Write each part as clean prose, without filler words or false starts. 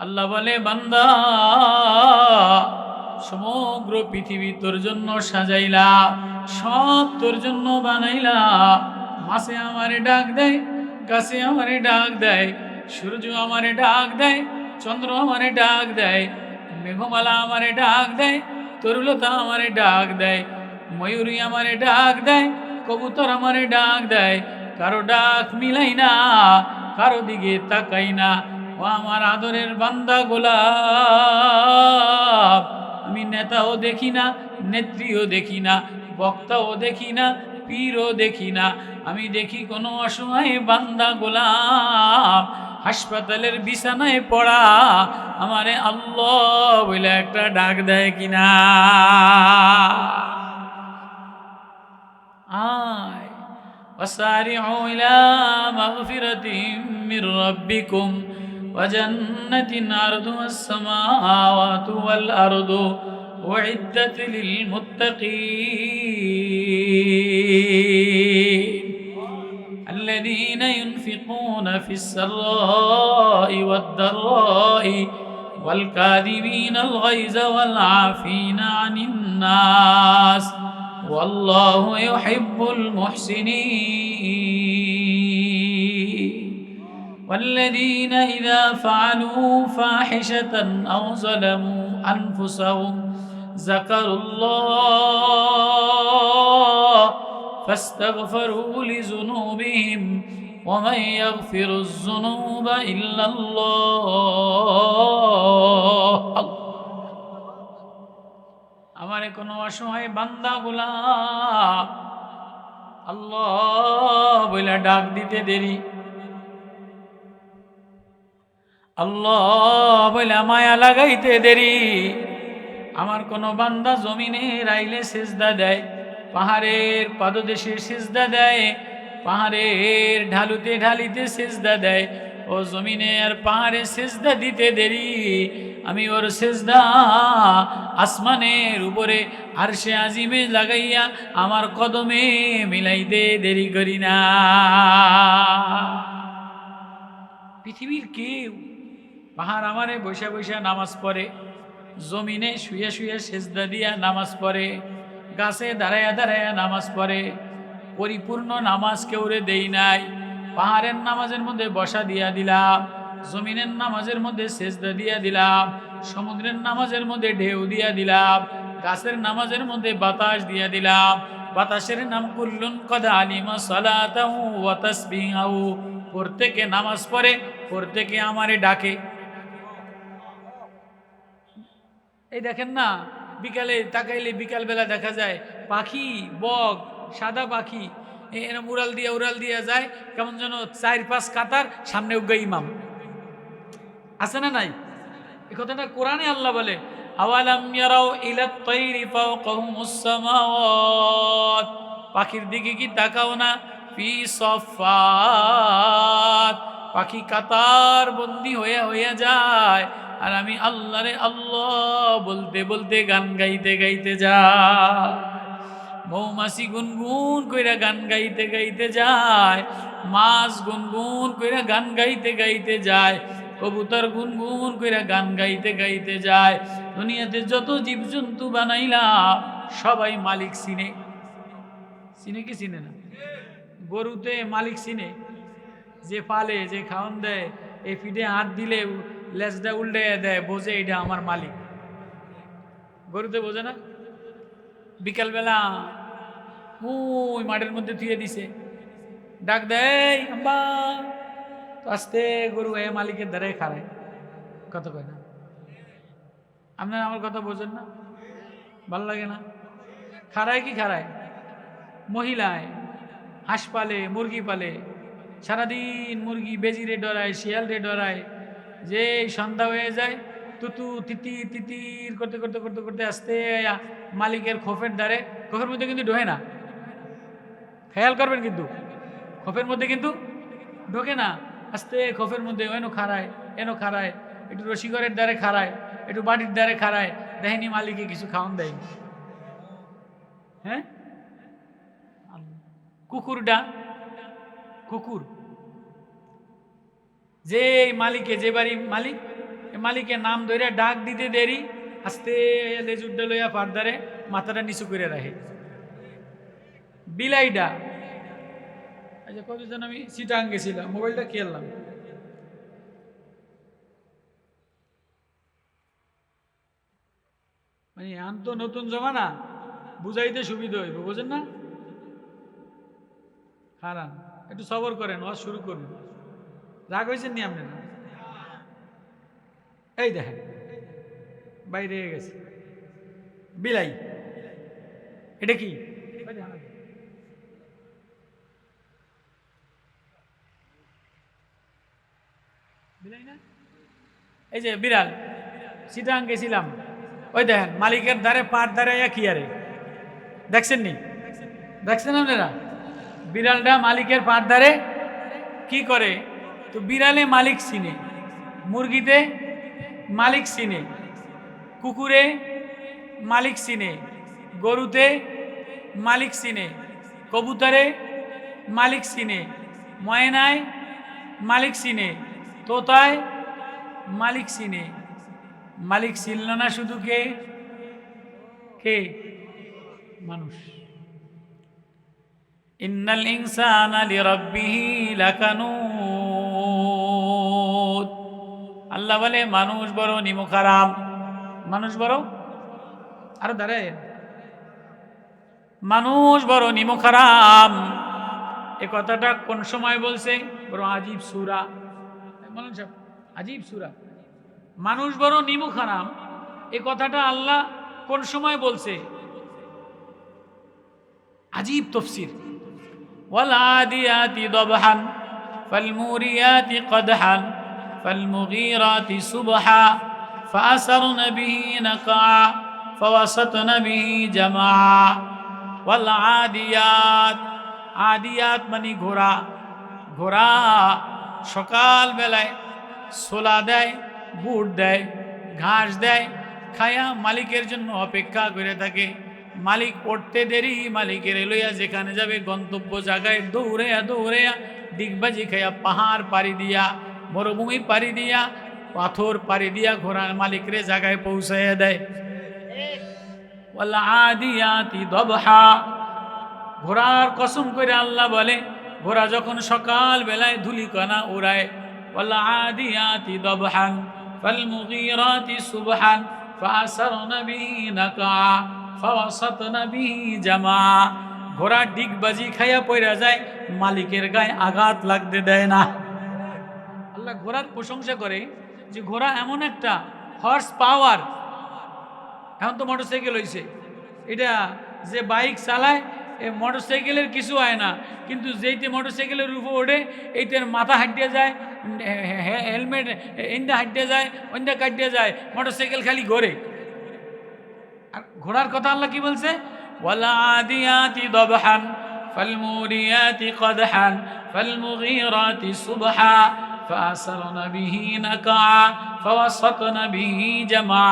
আল্লাহ বলে, বান্দা, সমগ্র পৃথিবী তোর জন্য সাজাইলা, সব তোর জন্য বানাইলা। মাছে আমারে ডাক দেয়, গাছে আমারে ডাক দেয়, সূর্য আমারে ডাক দেয়, চন্দ্র আমারে ডাক দেয়, মেঘমালা আমারে ডাক দেয়, তরুলতা আমারে ডাক দেয়, ময়ূরী আমারে ডাক দেয়, কবুতর আমারে ডাক দেয়। কারো ডাক মিলাই না, কারো দিকে তাকাই না। ও আমার আদরের বান্দা গোলাপ, আমি নেতাও দেখি না, নেত্রীও দেখি না, বক্তাও দেখি না, পীরও দেখি না। আমি দেখি কোনো অসময়ে বান্দা গোলাপ হাসপাতালের বিছানায় পড়া আমারে আল্লাহ বলে একটা ডাক দেয় কিনা। আয় ওয়াসারিউ ইলা মাগফিরাতিম মির রাব্বিকুম ওয়া জান্নাতিন আরদুহাস সামাওয়াতু ওয়াল আরদু উইদ্দাত লিল মুত্তাকিন الذين ينفقون في السراء والضراء والكاظمين الغيظ والعافين عن الناس والله يحب المحسنين والذين إذا فعلوا فاحشة أو ظلموا أنفسهم ذكروا الله فاستغفروا لذنوبهم ومن يغفر الذنوب إلا الله। আমারে কোনো অসহায় বান্দা গোলাপ আল্লাহ বলে ডাক দিতে দেরি, আল্লাহ বলে মায়া লাগাইতে দেরি। আমার কোনো বান্দা জমিনে রাইলে সিজদা দেয়, পাহাড়ের পাদদেশে সিজদা দেয়, পাহাড়ের ঢালুতে ঢালিতে সিজদা দেয়। ও জমিনে আর পাহাড়ে সিজদা দিতে দেরি, আমি ওর সিজদা আসমানের উপরে আরশে আজিমে লাগাইয়া আমার কদমে মিলাইতে দেরি করি না। পৃথিবীর কেউ পাহাড় আমারে বৈশা বৈশা নামাজ পড়ে, জমিনে শুয়ে শুয়ে সিজদা দিয়া নামাজ পড়ে, গাছে দাঁড়ায়া দাঁড়ায়া নামাজ পড়ে। পরিপূর্ণ নামাজ কেউরে দেই নাই। পাহাড়ের নামাজের মধ্যে বসা দিয়া দিলাম, জমিনের নামাজের মধ্যে সিজদা দিয়া দিলাম, সমুদ্রের নামাজের মধ্যে ঢেউ দিয়া দিলাম, গাছের নামাজের মধ্যে বাতাস দিয়া দিলাম। বাতাসের নাম কুল্লুন কদ আলিমা সালাতাহু ওয়া তাসবিহাহু। প্রত্যেকে নামাজ পড়ে, প্রত্যেকে আমারে ডাকে। এই দেখেন না, বিকালে তাকাইলে বিকালবেলা দেখা যায় পাখি, বক, সাদা পাখি এরম উড়াল দিয়া যায়, কেমন যেন 4-5 কাতার সামনে উগ্গা ইমাম আছে না নাই? এই কথাটা কোরআনে আল্লাহ বলে, আওয়ালাম ইয়ারাউ ইলাত তাইরি ফাওকাহুমুস সামাওয়াত। পাখির দিকে কি তাকাও না? ফি সফাত, পাখি কাতার বন্দি হয়ে যায়, আর আমি আল্লাহ রে আল্লাহ বলতে বলতে গান গাইতে গাইতে যায়। মৌমাছি গুনগুন কইরা গান গাইতে গাইতে যায়, মাছ গুনগুন কইরা গান গাইতে গাইতে যায়, কবুতর গুনগুন কইরা গান গাইতে গাইতে যায়। দুনিয়াতে যত জীবজন্তু বানাইলাম সবাই মালিক চিনে। চিনে কি চিনে না? গরুতে মালিক চিনে, যে পালে, যে খাওয়ান দেয়, এই ফিডে হাত দিলে লেজটা উল্টে দেয়, বোঝে এটা আমার মালিক। গরুতে বোঝে না? বিকালবেলা ওই মাঠের মধ্যে থুয়ে দিছে, ডাক দেয় আম্বা, তো আস্তে গরু এ মালিকের দ্বারে খাড়ায়, কত কয় না? আপনারা আমার কথা বোঝেন না? ভাল লাগে না? খাড়ায় কি খাড়ায়? মহিলায় হাঁস পালে, মুরগি পালে, সারাদিন মুরগি বেজিরে ডরায়, শিয়ালরে ডরায়। যে সন্ধ্যা হয়ে যায় তুতু তিতির তিতির করতে করতে করতে করতে আসতে মালিকের খোফের দ্বারে, খোফের মধ্যে কিন্তু ঢোকে না, খেয়াল করবেন কিন্তু, খোফের মধ্যে কিন্তু ঢোকে না। আস্তে খোফের মধ্যে এনো খাড়ায়, একটু রসিকরের দ্বারে খাড়ায়, একটু বাড়ির দ্বারে খাড়ায়, দেখেনি মালিকে কিছু খাওয়ান দেয়নি। হ্যাঁ, কুকুরটা, কুকুর যে মালিকে, যে বাড়ির মালিক, মালিকের নাম ধরে ডাক দিতে দেরি, আস্তে লেজুরটা লইয়া ফারদারে মাথাটা নিচু করে রাখে। বিলাইডা আচ্ছা কতজন আমি চিটাং গেছিলাম, মোবাইলটা খেললাম, মানে আন তো নতুন জমানা, বুঝাইতে সুবিধা হইব, বুঝেন না? হারান একটু সবর করেন, ওয়াজ শুরু করুন। রাগ হয়েছেন নি আপনারা? এই দেখেন বাইরে গেছে বিলাই, এটা কি বিলাই না? এই যে বিড়াল, চিটাং গেছিলাম, ওই দেখেন মালিকের ধারে পাট ধারে কি আরে দেখছেন নি? দেখছেন আপনারা? বিড়ালটা মালিকের পাট ধারে কি করে? তো বিড়ালে মালিক চিনে, মুরগিতে মালিক চিনে, কুকুরে মালিক চিনে, গরুতে মালিক চিনে, কবুতরে মালিক চিনে, ময়নায় মালিক চিনে, তোতায় মালিক চিনে। মালিক চিনল না শুধু কে? কে? মানুষ। ইন্নাল ইনসানা লিরাব্বিহি লাকানুত। আল্লাহ বলে মানুষ বড় নিমুখারাম, মানুষ বড়, আরো দাঁড়ায়, মানুষ বড় নিমুখারাম। এ কথাটা কোন সময় বলছে? বড় আজীব সূরা, বলেন সব আজীব সূরা। মানুষ বড় নিমুখারাম এ কথাটা আল্লাহ কোন সময় বলছে? আজীব তফসির। ওয়াল আদিয়াতি দবহান ফাল মুরিয়াতি কদহান ফাল মুগীরাতি সুবহা ফাআসারনা বিহি নাকা ফাওয়াসাতনা বিহি জামা। ওয়াল আদিয়াত, আদিয়াত মানে ঘোড়া, ঘোড়া সকাল বেলায় সোলা দেয়, বুট দেয়, ঘাস দেয়, খায়া মালিকের জন্য অপেক্ষা করে থাকে। মালিক পড়তে দেরি, মালিকের লইয়া যেখানে যাবে গন্তব্য জায়গায় দৌড়েয়া দৌড়েয়া ডিগবাজি খাইয়া পাহাড় পাড়ি দিয়া, মরুভূমি পাড়ি দিয়া, পাথর পাড়ি দিয়া ঘোড়ার মালিকরে জায়গায় পৌঁছাইয়া দেয়। ওয়াল আদিয়াতি দবহা, ঘোড়ার কসম করে আল্লাহ বলে ঘোড়া যখন সকাল বেলায় ধুলিকণা উড়ায়, ওয়াল আদিয়াতি দবহান ফাল মুগীরাতি সুবহান ফাআসারনা বিহি নাকা ফাওয়াসাতনা বিহি জামা। ঘোড়া ডিগবাজি খাইয়া পড়া যায়, মালিকের গায়ে আঘাত লাগতে দেয় না। আল্লাহ ঘোড়ার প্রশংসা করে যে ঘোড়া এমন একটা হর্স পাওয়ার। এখন তো মোটরসাইকেল হয়েছে, এটা যে বাইক চালায় মোটরসাইকেলের কিছু হয় না, কিন্তু যেইতে মোটরসাইকেলের উপর ওঠে এইটার মাথা হাঁটিয়ে যায়, হেলমেট ইন্দা হাঁটিয়ে যায়, ওইন্দা কাটিয়ে যায়, মোটরসাইকেল খালি ঘোরে। আর ঘোড়ার কথা আল্লাহ কি বলছে? ওয়াল আদিয়াতি দবহান ফাল মুরিয়াতি কদহান ফাল মুগীরাতি সুবহা ফাআসারনা বিহি নাকা ফাওয়াসাতনা বিহি জামা।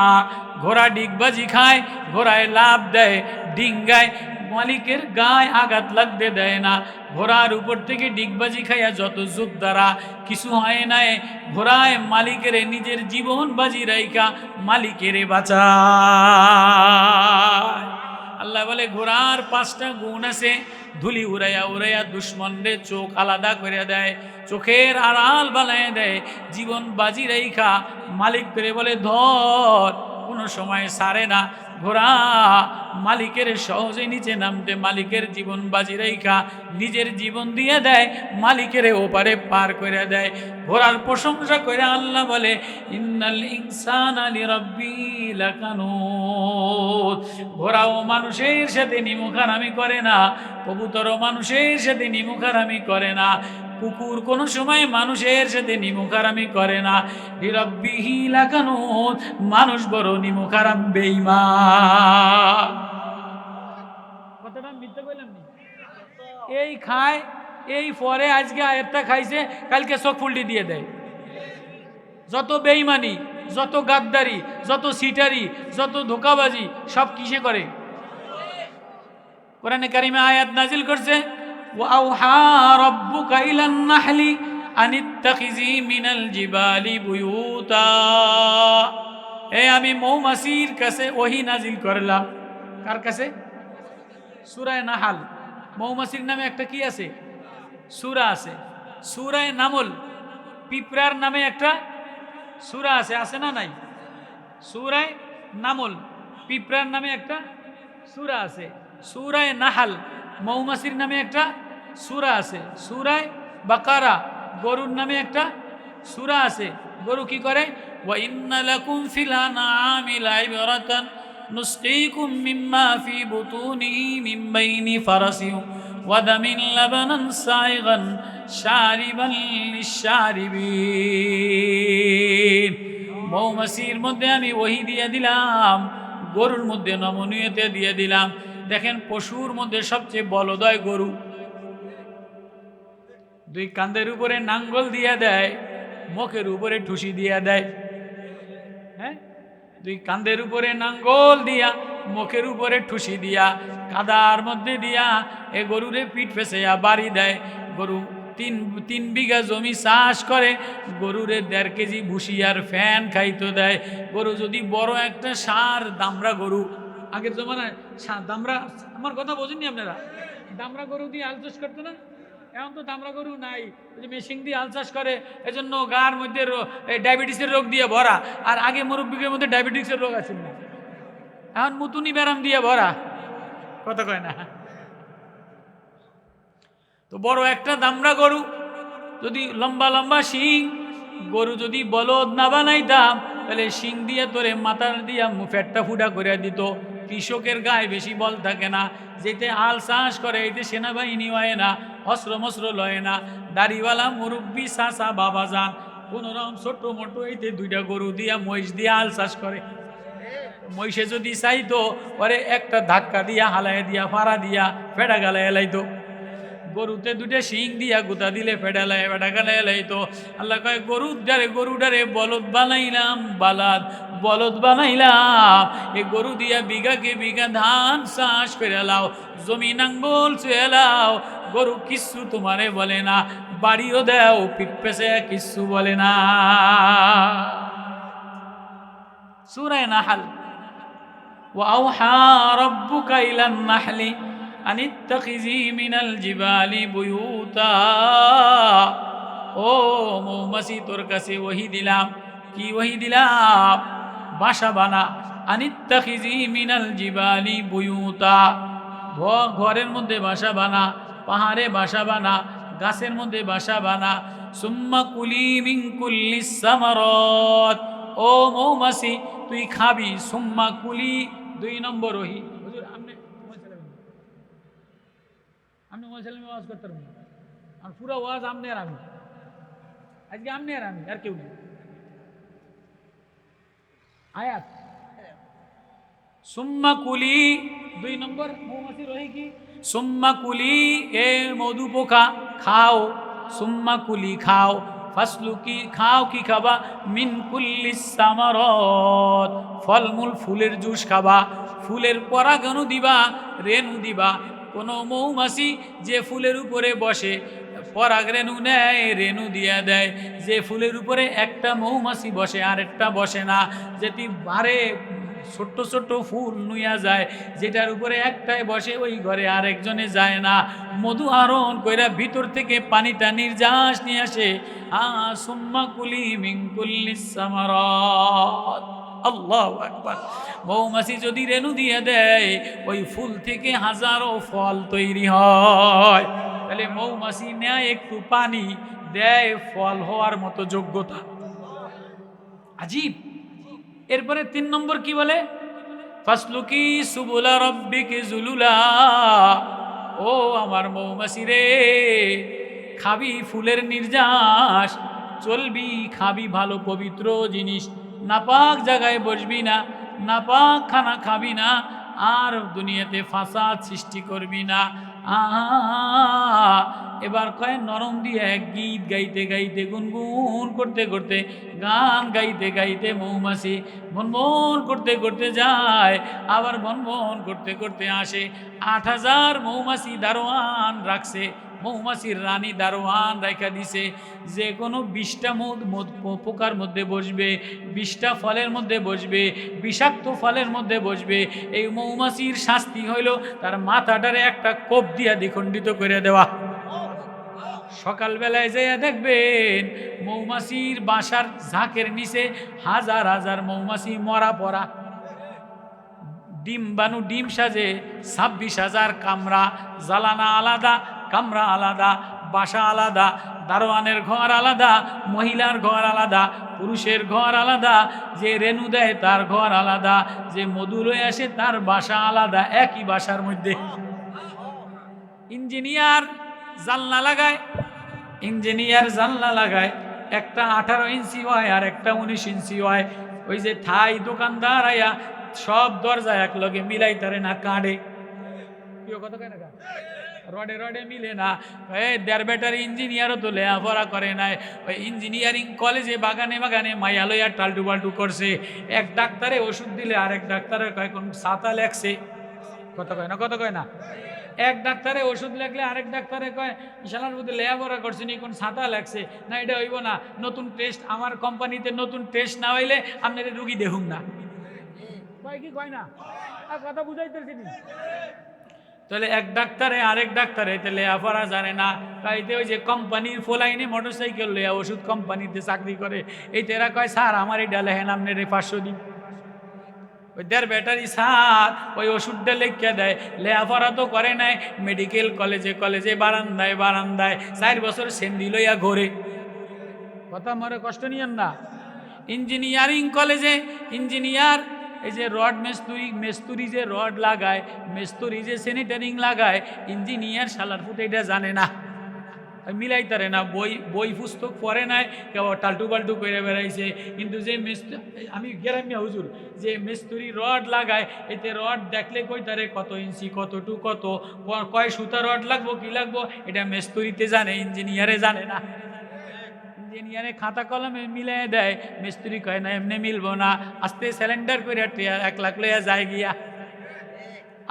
ঘোড়া ডিগবাজি খায়, ঘোড়ায় লাভ দেয়, ডিঙ্গায়, মালিকের গায়ে আঘাত লাগতে দেয় না। ঘোড়ার উপর থেকে ডিগবাজি খাইয়া যত যোদ্ধারা কিছু হয় নাই, ঘোড়ায় মালিকের নিজের জীবন বাজি রাইকা মালিকের বাঁচায়। আল্লাহ বলে ঘোড়ার 5টা গুণ আছে, ধুলি উড়াইয়া উড়াইয়া দুশ্মনরে চোখ আলাদা করে দেয়, চোখের আড়াল বানায় দেয়, জীবন বাজি রাইখা মালিক করে বলে ধর, কোনো সময় সারে না। ঘোড়া মালিকের সহজে নিচে নামতে মালিকের জীবন বাজি রাইখা নিজের জীবন দিয়ে দেয়, মালিকের ওপারে পার করে দেয়। ঘোড়ার প্রশংসা করে আল্লাহ বলে ইন্নাল ইনসানা লিরাব্বিহি লাকানুত। ঘোড়াও মানুষের সাথে নিমুখারামি করে না, কবুতরও মানুষের সাথে নিমুখারামি করে না, কুকুর কোনো সময় মানুষের সাথে নিমুখারামি করে না। লিরাব্বিহি লাকানুত, মানুষ বড় নিমুখারাম বেঈমান। কথাটা মিথ্যা কইলাম নি? এই খায়, এই পরে আজকে আয়াতটা খাইছে, কালকে চোখ ফুলটি দিয়ে দেয়। যত বেঈমানি, যত গাদ্দারি, যত সিটারি, যত ধোকাবাজি সব কিসে করে? কোরআনে কারিমে আয়াত নাজিল করছে ওয়াউহা রাব্বুকা ইলান নাহলি আনিত্তাখিজি মিনাল জিবালি বুয়ুতা। আমি মৌমাছির কাছে ওহী নাজিল করলাম। কার কাছে? সূরা নাহাল। মৌমাছির নামে একটা কি আছে? সূরা আছে। সূরা নামল, পিঁপড়ার নামে একটা সূরা আছে, আছে না নাই? সূরা নামল, পিঁপড়ার নামে একটা সূরা আছে। সূরা নাহাল, মৌমাছির নামে একটা সূরা আছে। সূরা বাকারা, গরুর নামে একটা সূরা আছে। গরু কি করে? ওয়া ইন্না লাকুম ফিল আনআমি লাইবরাতান নুসকিকুম মিম্মা ফি বুতুনিহি মিন বাইনি ফারাসিন ওয়া দামিন লাবানান সাইগান শারিবান লিশারিবিন। মৌমাছির মধ্যে আমি ওহী দিয়ে দিলাম, গরুর মধ্যে নমনীয়তা দিয়ে দিলাম। দেখেন, পশুর মধ্যে সবচেয়ে বলদয় গরু। দুই কাঁধের উপরে নাঙ্গল দিয়া দেয়, মুখের উপরে ঠুসি দিয়া দেয়। হ্যাঁ, দুই কাঁধের উপরে নাঙ্গল দিয়া, মুখের উপরে ঠুসি দিয়া, কাদার মধ্যে দিয়া এ গরুরে পিঠ ফেসাইয়া বাড়ি দেয়। গরু তিন বিঘা জমি চাষ করে, গরুরে 1.5 কেজি ভুসি আর ফ্যান খাইতে দেয়। গরু যদি বড় একটা সার দামরা গরু, আগের জমানায় দামরা, আমার কথা বোঝেননি আপনারা? দামরা গরু দিয়ে হাল চাষ করতো না? এখন তো দামরা গরু নাই, ওই যে মেশিন দিয়ে হাল চাষ করে, এজন্য গার মধ্যে ডায়াবেটিসের রোগ দিয়ে ভরা। আর আগে মুরব্বীদের মধ্যে ডায়াবেটিসের রোগ আছে না, এখন মুতুনি ব্যারাম দিয়ে ভরা। কথা কয় না? তো বড় একটা দামরা গরু, যদি লম্বা লম্বা শিং, গরু যদি বলদ না বানাইতাম তাহলে শিং দিয়ে তোরে মাথার দিয়া ফ্যাটটা ফুটা করে দিত। কৃষকের গায়ে বেশি বল থাকে না, যেতে হাল চাষ করে এতে সেনাবাহিনী হয় না, অস্ত্র মস্ত্র লয় না। দাড়িওয়ালা মুরব্বী চাচা বাবা যান কোন রকম ছোট্ট মোটো এইতে 2টা গরু দিয়া মহিষ দিয়া হাল চাষ করে। মহিষে যদি চাইতো পরে একটা ধাক্কা দিয়া হালায় দিয়া ফাড়া দিয়া ফেটা গালায় এলাইতো। গরুতে 2টা শিং দিয়া গুতা দিলে ফেডালায় ফেটা গালায় এলাইতো। আল্লাহ কয় গরুডারে বলদ বানাইলাম, বলদ বানাইলাম। এই গরু দিয়া বিঘাকে বিঘা ধান চাষ করে লাও, জমি নাঙ্গল চুয়ে লাও। গরু কিচ্ছু তোমারে বলে না, বাড়িও দেও পিঠ পেছে কিচ্ছু বলে না। সূরা নাহল। ওয়া আওহা রাব্বুকা ইলান নাহলি আনিত্তাখিজি মিনাল জিবালি বুয়ুতা। ও মৌমাছি, তোর কাছে ওহী দিলাম। কি ওহী দিলাম? বাসা বানা। আনিত্তাখিজি মিনাল জিবালি বুয়ুতা, ঘরের মধ্যে বাসা বানা, পাহাড়ে বাসা বানা, গাছের মধ্যে বাসা বানা। সুম্মা কুলি মিন কুল্লিস সামারাত। ও মৌমাছি, তুই খাবি। সুম্মা কুলি 2 নম্বর ওহী। হুজুর আপনি ওয়াজ করতে পারবেন? আর পুরো ওয়াজ আমনে আর আমি, আজকে আমনে আর আমি, আর কেউ নেই। আয়াত সুম্মা কুলি 2 নম্বর মৌমাছি রহি কি? সুম্মা কুলি, এ মধু পোকা খাও। সুম্মা কুলি খাও, ফাসলুকি খাও। কি খাবা? মিন কুল্লিস সামারাত, ফলমূল ফুলের জুস খাবা। ফুলের পরাগণু দিবা, রেণু দিবা। কোনো মৌমাছি যে ফুলের উপরে বসে পরাগ রেণু নেয়, রেণু দিয়া দেয়। যে ফুলের উপরে একটা মৌমাছি বসে আরেকটা বসে না। যেটি বারে ছোট্ট ছোট্ট ফুল নুইয়া যায়, যেটার উপরে একটাই বসে ওই ঘরে আরেকজনে যায় না। মধু আহরণ কইরা ভিতর থেকে পানিটা নির্যাস নিয়ে আসে। সুম্মা কুলি মিন কুল্লিস সামারাত। আল্লাহু আকবার। মৌমাছি যদি রেণু দিয়ে দেয়, ওই ফুল থেকে হাজারো ফল তৈরি হয়। তাহলে মৌমাছি নেয় একটু পানি, দেয় ফল হওয়ার মতো যোগ্যতা। আজীব। এরপরে 3 নম্বর কি বলে? ফাসলুকি সুবুলা রাব্বিকি যুলুলা। ও আমার মৌমাছি রে, খাবি ফুলের নির্যাস, চলবি, খাবি ভালো পবিত্র জিনিস, নাপাক জায়গায় বসবি না, নাপাক খানা খাবি না, আর দুনিয়াতে ফাসাদ সৃষ্টি করবি না। এবার কয় নরম দিয়ে গীত গাইতে গাইতে গুনগুন করতে করতে গান গাইতে গাইতে মৌমাছি বনবন করতে করতে যায়, আবার বনবন করতে করতে আসে। ৮,০০০ মৌমাছি দারোয়ান রাখছে, মৌমাছির রানী দারোয়ান রেখা দিছে। যে কোনো ২০টা পোকার মধ্যে বসবে, ২০টা ফলের মধ্যে বসবে, বিষাক্ত ফলের মধ্যে বসবে, এই মৌমাছির শাস্তি হইল তার মাথাটারে একটা কোপ দিয়া দ্বিখণ্ডিত করে দেওয়া। সকালবেলায় যাইয়া দেখবেন মৌমাছির বাসার ঝাঁকের নিচে হাজার হাজার মৌমাছি মরা পড়া, ডিম বানু ডিম সাজে ২৬,০০০ কামরা, জ্বালানা আলাদা, কামরা আলাদা, বাসা আলাদা, দারোয়ানের ঘর আলাদা, মহিলার ঘর আলাদা, পুরুষের ঘর আলাদা, যে রেণু দেয় তার ঘর আলাদা, যে মধু লয়ে আসে তার বাসা আলাদা, একই বাসার মধ্যে। ইঞ্জিনিয়ার জানলা লাগায়, ইঞ্জিনিয়ার জানলা লাগায়, একটা 18 ইঞ্চি হয় আর একটা 19 ইঞ্চি হয়। ওই যে ঠাই দোকানদার আয়া সব দরজা এক লগে মিলাই তারে না, কাঁডে কত কেন রডে রডে মিলে না। দেড় বেটার ইঞ্জিনিয়ারও তো লেখাপড়া করে নাই, ওই ইঞ্জিনিয়ারিং কলেজে বাগানে বাগানে মাইয়া লইয়া টালটু পাল্টু করছে। এক ডাক্তারে ওষুধ দিলে আরেক ডাক্তারে কয় কোন ছাতা লেখছে, কথা কয় না, কথা কয় না। এক ডাক্তারে ওষুধ লেখলে আরেক ডাক্তারে কয় শালার মধ্যে লেখাপড়া করছে নি, কোন ছাতা লেখছে না, এটা হইব না। নতুন টেস্ট আমার কোম্পানিতে নতুন টেস্ট না হইলে আপনার রুগী দেখুন না, কয় কি কয় না, আর কথা বুঝাইতেছি। তাহলে এক ডাক্তারে আরেক ডাক্তারে লেখাপড়া জানে না, তাইতে ওই যে কোম্পানির ফোলাইনে মোটরসাইকেল লইয়া ওষুধ কোম্পানিতে চাকরি করে, এই তেরা কয় স্যার আমার এটা লেখেন আপনার 500 দিন। ওই দেড় ব্যাটারি স্যার ওই ওষুধটা লিখে দেয়, লেখাপড়া তো করে নাই, মেডিকেল কলেজে কলেজে বারান্দায় বারান্দায় 4 বছর সেন্ডি লইয়া ঘোরে। কথা মরে কষ্ট নিয়েন না। ইঞ্জিনিয়ারিং কলেজে ইঞ্জিনিয়ার এই যে রড মেস্তুরি, মেস্তুরি যে রড লাগায়, মেস্তুরি যে স্যানিটারিং লাগায়, ইঞ্জিনিয়ার শালার ফুটে এটা জানে না, মিলাইতারে না। বই পুস্তক পড়ে নাই, কেবল টালটু পাল্টু করে বেড়াইছে। কিন্তু যে আমি গ্রামিয়া হুজুর, যে মিস্ত্রি রড লাগায়, এতে রড দেখলে কইতারে কত ইঞ্চি, কতটু কত, কয় সুতা রড লাগবো, কি লাগবো, এটা মিস্ত্রিতে জানে, ইঞ্জিনিয়ারে জানে না। ইঞ্জিনিয়ারে খাতা কলমে মিলাই দেয়, মিস্ত্রি কয় না এমনি মিলবো না, আস্তে সিলিন্ডার করে 1 লাখ লইয়া যায় গিয়া।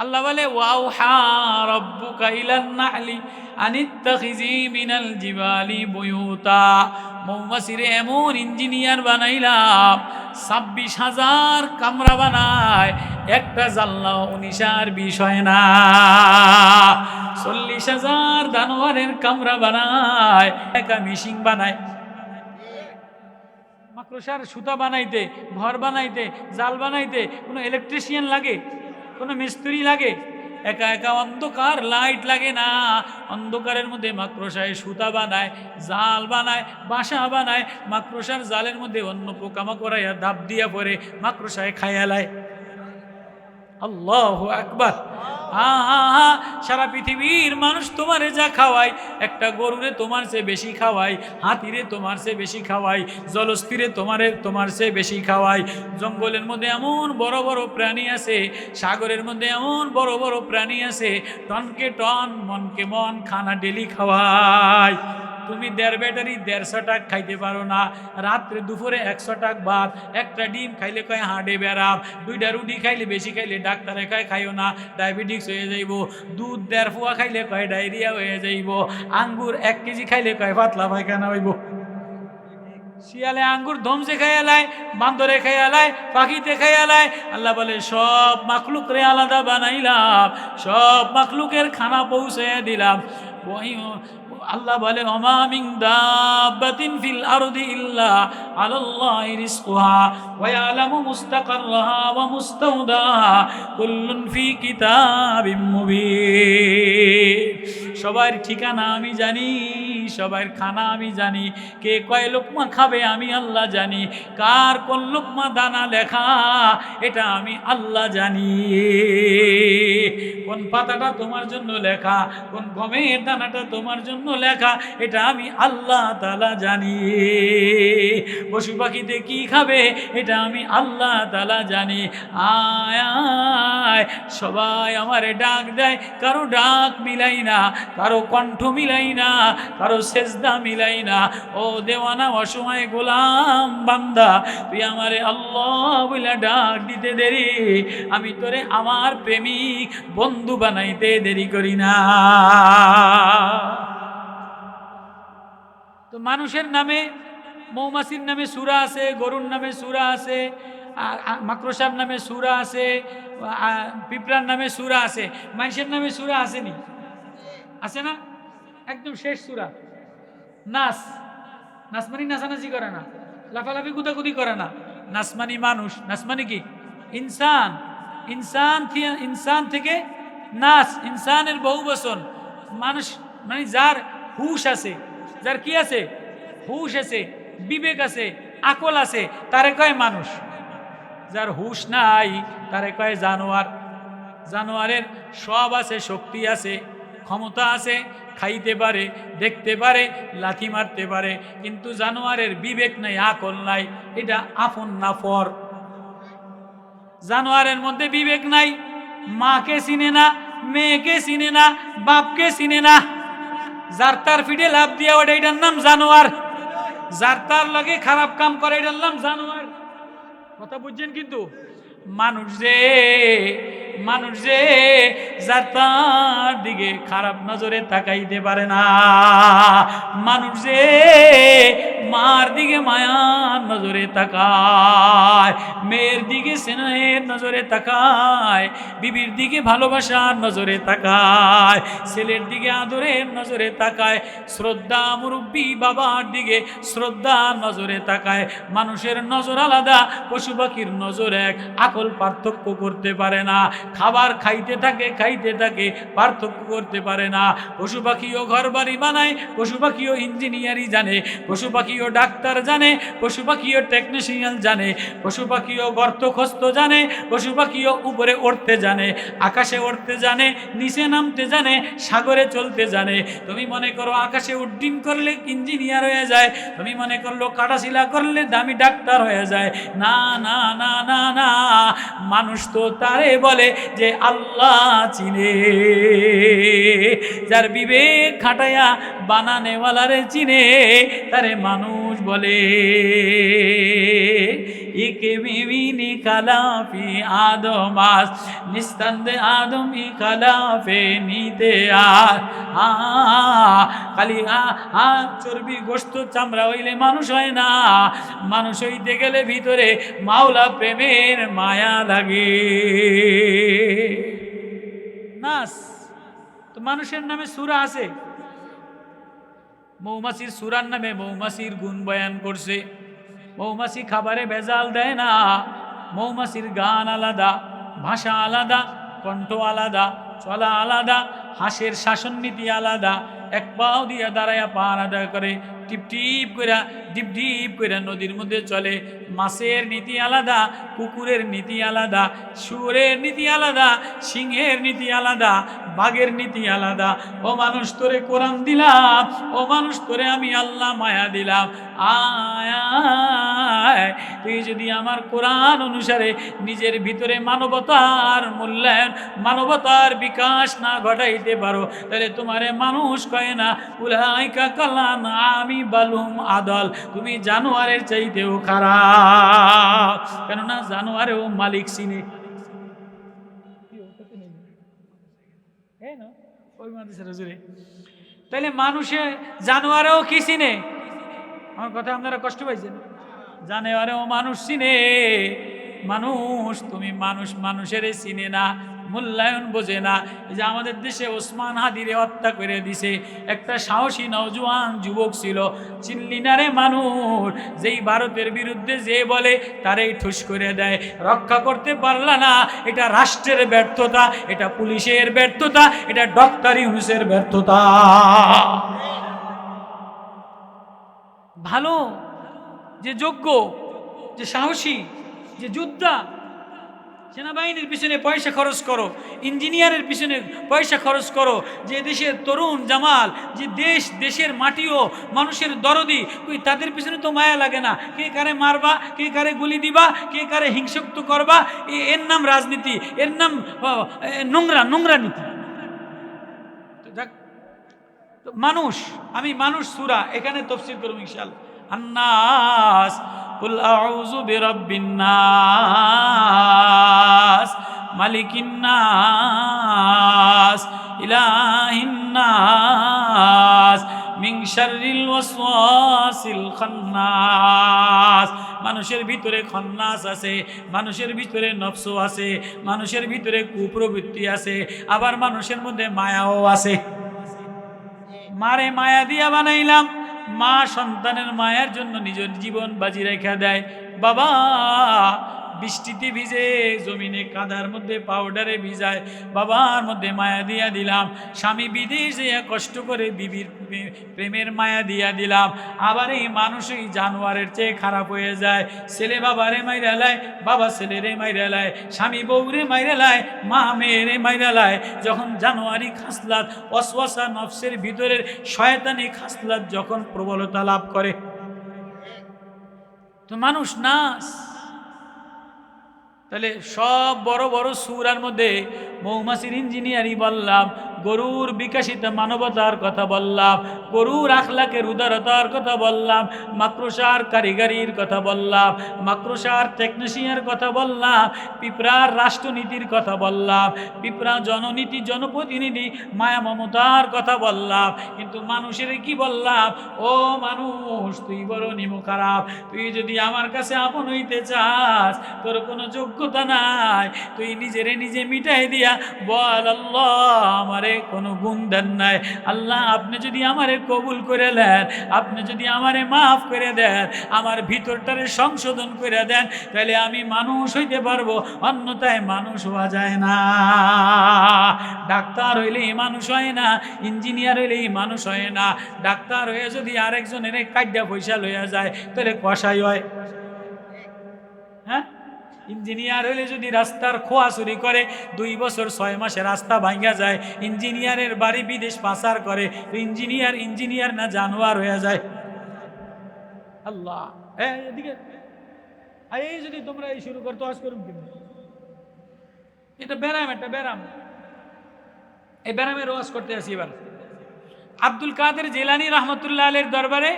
আল্লাহ বলে ওয়াউহা রাব্বুকা ইলান নাহলি আনিত্তাখিজি মিনাল জিবালি বুয়ুতা। মৌমাছিরে এমন ইঞ্জিনিয়ার বানাইলাম 26,000 কামরা বানায়, একটা জানলাও 19 বিষয় না। 40,000 দানোয়ারের কামরা বানায়, একটা মেশিন বানায়। মাকড়সার সুতা বানাইতে, ঘর বানাইতে, জাল বানাইতে কোনো ইলেকট্রিশিয়ান লাগে, কোনো মিস্ত্রি লাগে? একা একা অন্ধকার লাইট লাগে না, অন্ধকারের মধ্যে মাকড়সায় সুতা বানায়, জাল বানায়, বাসা বানায়, মাকড়সার জালের মধ্যে অন্য পোকামাকড়াইয়া ধাপ দিয়া পরে মাকড়সায় খায়ালায়। আল্লাহু আকবার। সারা পৃথিবীর মানুষ তোমারে যা খাওয়ায়, একটা গরুরে তোমার চেয়ে বেশি খাওয়াই, হাতিরে তোমার চেয়ে বেশি খাওয়াই, জলস্থিরে তোমার চেয়ে বেশি খাওয়াই। জঙ্গলের মধ্যে এমন বড় বড় প্রাণী আছে, সাগরের মধ্যে এমন বড় বড় প্রাণী আছে, টনকে টন মনকে মন খানা ডেলি খাওয়াই। তুমি 1.5 ব্যাটারি 150 টাকা খাইতে পারো না, রাত্রে দুপুরে 100 টাকা ভাত, একটা ডিম খাইলে কয় হাঁটে বেড়াম, 2টা রুটি খাইলে বেশি খাইলে ডাক্তারে কয় খাইও না, ডায়াবেটিক্স হয়ে যাইব। দুধ 1.5 পোয়া খাইলে কয় ডায়রিয়া হয়ে যাইব। আঙ্গুর 1 কেজি খাইলে কয় পাতলা পায়খানা হইব। শিয়ালে আঙ্গুর ধমসে খাইয়ালায়, বান্দরে খাইয়ালায়, পাখিতে খাইয়ালায়। আল্লাহ বলে সব মাখলুকরে আলাদা বানাইলাম, সব মাখলুকের খানা পৌঁছাইয়া দিলাম। আল্লাহ বলে ওমা মিন দাব্বাতিন ফিল আরদি ইল্লা আলাল্লাহি রিজকুহা ওয়া ইয়ালামু মুস্তাকাররাহা ওয়া মুস্তাওদাহা কুল্লুন ফি কিতাবিম মুবিন। সবার ঠিকানা আমি জানি, সবার খানা আমি জানি, কে কয় লোকমা খাবে আমি আল্লাহ জানি, কার কোন লোকমা দানা লেখা এটা আমি আল্লাহ জানি, কোন পাতাটা তোমার জন্য লেখা, কোন গমের দানাটা তোমার জন্য লেখা এটা আমি আল্লাহ তাআলা জানি, পশু পাখিতে কি খাবে এটা আমি আল্লাহ তাআলা জানি। আয় আয় সবাই আমারে ডাক দেয়, কারো ডাক মিলাই না, কারো কণ্ঠ মিলাই না, কারো সেজদা মিলাই না। ও দেওয়ানা অসময় গোলাম বান্দা, তুই আমারে আল্লাহ বলে ডাক দিতে দেরি, আমি তোরে আমার প্রেমিক বন্ধু বানাইতে দেরি করি না। তো মানুষের নামে মৌমাছির নামে সূরা আছে, গরুর নামে সূরা আছে, মাকড়সার নামে সূরা আছে, পিঁপড়ার নামে সূরা আছে, মানুষের নামে সূরা আসেনি? আছে না? একদম শেষ সূরা নাস। নাস মানে নাচানাচি করে না, লাফালাফি কুদাকুদি করে না। নাস মানে মানুষ, নাস মানে কি? ইনসান। ইনসান থেকে নাস, ইনসানের বহু বচন। মানুষ মানে যার হুশ আছে, যার কি আছে? হুশ আছে, বিবেক আছে, আকল আছে, তারে কয় মানুষ। যার হুশ নাই তারে কয় জানোয়ার। জানোয়ারের সব আছে, শক্তি আছে, ক্ষমতা আছে, খাইতে পারে, দেখতে পারে, লাথি মারতে পারে, কিন্তু জানোয়ারের বিবেক নাই, আকল নাই। এটা আপন না পর। জানোয়ারের মধ্যে বিবেক নাই, মাকে চিনে না, মেয়েকে চিনে না, বাপকে চিনে না। যার তার ফিডে লাভ দিয়া ওটা, এটার নাম জানোয়ার। যার তার লগে খারাপ কাম করে, এটার নাম জানোয়ার। কথা বুঝছেন? কিন্তু মানুষ যে যার তার দিকে খারাপ নজরে তাকাইতে পারে না, মানুষ যে মার দিকে মায়ার নজরে তাকায়, মেয়ের দিকে স্নেহের নজরে তাকায়, বিবির দিকে ভালোবাসার নজরে তাকায়, ছেলের দিকে আদরের নজরে তাকায়, শ্রদ্ধা মুরব্বী বাবার দিকে শ্রদ্ধার নজরে তাকায়। মানুষের নজর আলাদা, পশু পাখির নজর এক, আকল পার্থক্য করতে পারে না। খাবার খাইতে থাকে পার্থক্য করতে পারে না। পশু পাখিও ঘর বাড়ি বানায়, পশু পাখিও ইঞ্জিনিয়ারিং জানে, পশু পাখিও ডাক্তার জানে, পশু পাখিও টেকনিশিয়ান জানে, পশু পাখিও গর্ত খস্ত জানে, পশু পাখিও উপরে উঠতে জানে, আকাশে উঠতে জানে, নিচে নামতে জানে, সাগরে চলতে জানে। তুমি মনে করো আকাশে উড্ডীন করলে ইঞ্জিনিয়ার হয়ে যায়, তুমি মনে করলো কাটাশিলা করলে দামি ডাক্তার হয়ে যায়। না না না না না, মানুষ তো তারে বলে যে আল্লাহ চিনে। যার বিবেক খাটায়া বানানেওয়ালারে চিনে, তারে মানুষ বলে। ইকে মিমিনি কালাফি আদমাস নিস্তান্দে আদমি কালাফে নিতে খালি চর্বি গোস্ত চামড়া হইলে মানুষ হয় না। মানুষ হইতে গেলে ভিতরে মাওলা প্রেমের মায়া লাগে। নাস তো মানুষের নামে সূরা আছে। মৌমাছির সূরার নামে মৌমাছির গুণ বয়ান করছে। মৌমাছি খাবারে ভেজাল দেয় না। মৌমাছির গান আলাদা, ভাষা আলাদা, কণ্ঠ আলাদা, চলা আলাদা, হাঁসের শাসন নীতি আলাদা। এক পাও দিয়া দাঁড়াইয়া পার আদায় করে, টিপ টিপ করে ডিপ ডিপ করে নদীর মধ্যে চলে। মাছের নীতি আলাদা, কুকুরের নীতি আলাদা, শুয়োরের নীতি আলাদা, সিংহের নীতি আলাদা, বাঘের নীতি আলাদা। ও মানুষ তোরে কোরআন দিলাম, ও মানুষ তোরে আমি আল্লাহ মায়া দিলাম। আয় আয়, তুই যদি আমার কোরআন অনুসারে নিজের ভিতরে মানবতার মূল্যায়ন, মানবতার বিকাশ না ঘটাইতে পারো, তাহলে তোমারে মানুষ কয় না। উলাইকা কালান আমি বালুম আদল, তুমি জানোয়ারের চাইতেও খারাপ। কেননা জানোয়ারেও মালিক চিনে। তাইলে মানুষে জানোয়ারেও কি চিনে? আমার কথা আপনারা কষ্ট পাইছেন? জানোয়ারেও মানুষ চিনে। মানুষ, তুমি মানুষ মানুষের চিনে না, মূল্যায়ন বোঝে না। এই যে আমাদের দেশে ওসমান হাদিরে হত্যা করে দিছে, একটা সাহসী নওজোয়ান যুবক ছিল, চিনলি না রে মানুষ? যেই ভারতের বিরুদ্ধে যে বলে তারেই ঠুস করে দেয়। রক্ষা করতে পারলা না, এটা রাষ্ট্রের ব্যর্থতা, এটা পুলিশের ব্যর্থতা, এটা ডক্টর ইউনূসের ব্যর্থতা। ভালো, যে যোগ্য, যে সাহসী, যে যোদ্ধা, সেনাবাহিনীর পিছনে পয়সা খরচ করো, ইঞ্জিনিয়ারের পিছনে পয়সা খরচ করো, যে দেশের তরুণ জামাল, যে দেশের মাটিও মানুষের দরদি, তাদের পিছনে তো মায়া লাগে না। কে কারে মারবা, কে কারে গুলি দিবা, কে কারে হিংসাক্ত করবা, এর নাম রাজনীতি, এর নাম নোংরা নীতি। মানুষ, আমি মানুষ সূরা এখানে তাফসীর করব ইনশাআল্লাহ। আন্নাস কুল আউযু বিরাব্বিন নাস মালিকিন নাস ইলাহিন নাস মিন শাররিল ওয়াসওয়াসিল খান্নাস। মানুষের ভিতরে খন্নাস আছে, মানুষের ভিতরে নফস আছে, মানুষের ভিতরে কুপ্রবৃত্তি আছে, আবার মানুষের মধ্যে মায়াও আছে। মারে মায়া দিয়া বানাইলাম, মা সন্তানের মায়ের জন্য নিজের জীবন বাজি রেখা দেয়। বাবা বৃষ্টিতে ভিজে, জমিনে কাদার মধ্যে পাউডারে ভিজায়, বাবার মধ্যে মায়া দিয়া দিলাম। স্বামী বিদেশে কষ্ট করে বিবির প্রেমের মায়া দিয়া দিলাম। আবার এই মানুষই জানোয়ারের চেয়ে খারাপ হয়ে যায়। ছেলে বাবারে মাইরা লায়, বাবা ছেলেরে মাইরা লায়, স্বামী বউরে মাইরা লায়, মা মেয়েরে মাইরা লায়। যখন জানোয়ারি খাসলাত, ওয়াসওয়াসা নফসের ভিতরের শয়তানি খাসলাত যখন প্রবলতা লাভ করে, তো মানুষ নাস। তাহলে সব বড় বড় সূরার মধ্যে মৌমাছির ইঞ্জিনিয়ারিং বললাম, গরুর বিকশিত মানবতার কথা বললাম, গরুর আখলাকের উদারতার কথা বললাম, মাকড়সার কারিগরির কথা বললাম, মাকড়সার টেকনিশিয়ানের কথা বললাম, পিঁপড়ার রাষ্ট্রনীতির কথা বললাম, পিঁপড়া জননীতি জনপ্রতিনিধি মায়া মমতার কথা বললাম। কিন্তু মানুষের কি বললাম? ও মানুষ, তুই বড় নিমো খারাপ, তুই যদি আমার কাছে আপন হইতে চাস, তোর কোনো যোগ্যতা নাই, তুই নিজেরে নিজে মিটাই দিয়া বল, আল্লাহ আমারে কোনো গুণ দেন নাই, আল্লাহ আপনি যদি আমারে কবুল করে দেন, আপনি যদি আমারে মাফ করে দেন, আমার ভিতরটারে সংশোধন করে দেন, তাহলে আমি মানুষ হইতে পারবো, অন্যথায় মানুষ হওয়া যায় না। ডাক্তার হইলেই মানুষ হয় না, ইঞ্জিনিয়ার হইলেই মানুষ হয় না। ডাক্তার হয়ে যদি আরেকজনের কাইডা পয়সা লইয়া যায়, তাহলে কসাই হয়। হ্যাঁ, ইঞ্জিনিয়ার হইলে যদি রাস্তার খোয়া চুরি করে, 2 বছর 6 মাসে রাস্তা ভাঙ্গা যায়, ইঞ্জিনিয়ারের বাড়ি বিদেশ পাচার করে, ইঞ্জিনিয়ার না জানোয়ার হয়ে যায়। আল্লাহ, এদিকে এই যদি তোমরা এই শুরু করতো, আজ করুন কিন্তু এটা ব্যারাম, একটা ব্যারাম। এই ব্যারামের ওয়াজ করতে আসি এবার। আব্দুল কাদের জিলানী রহমতুল্লাহ আলাইহির দরবারে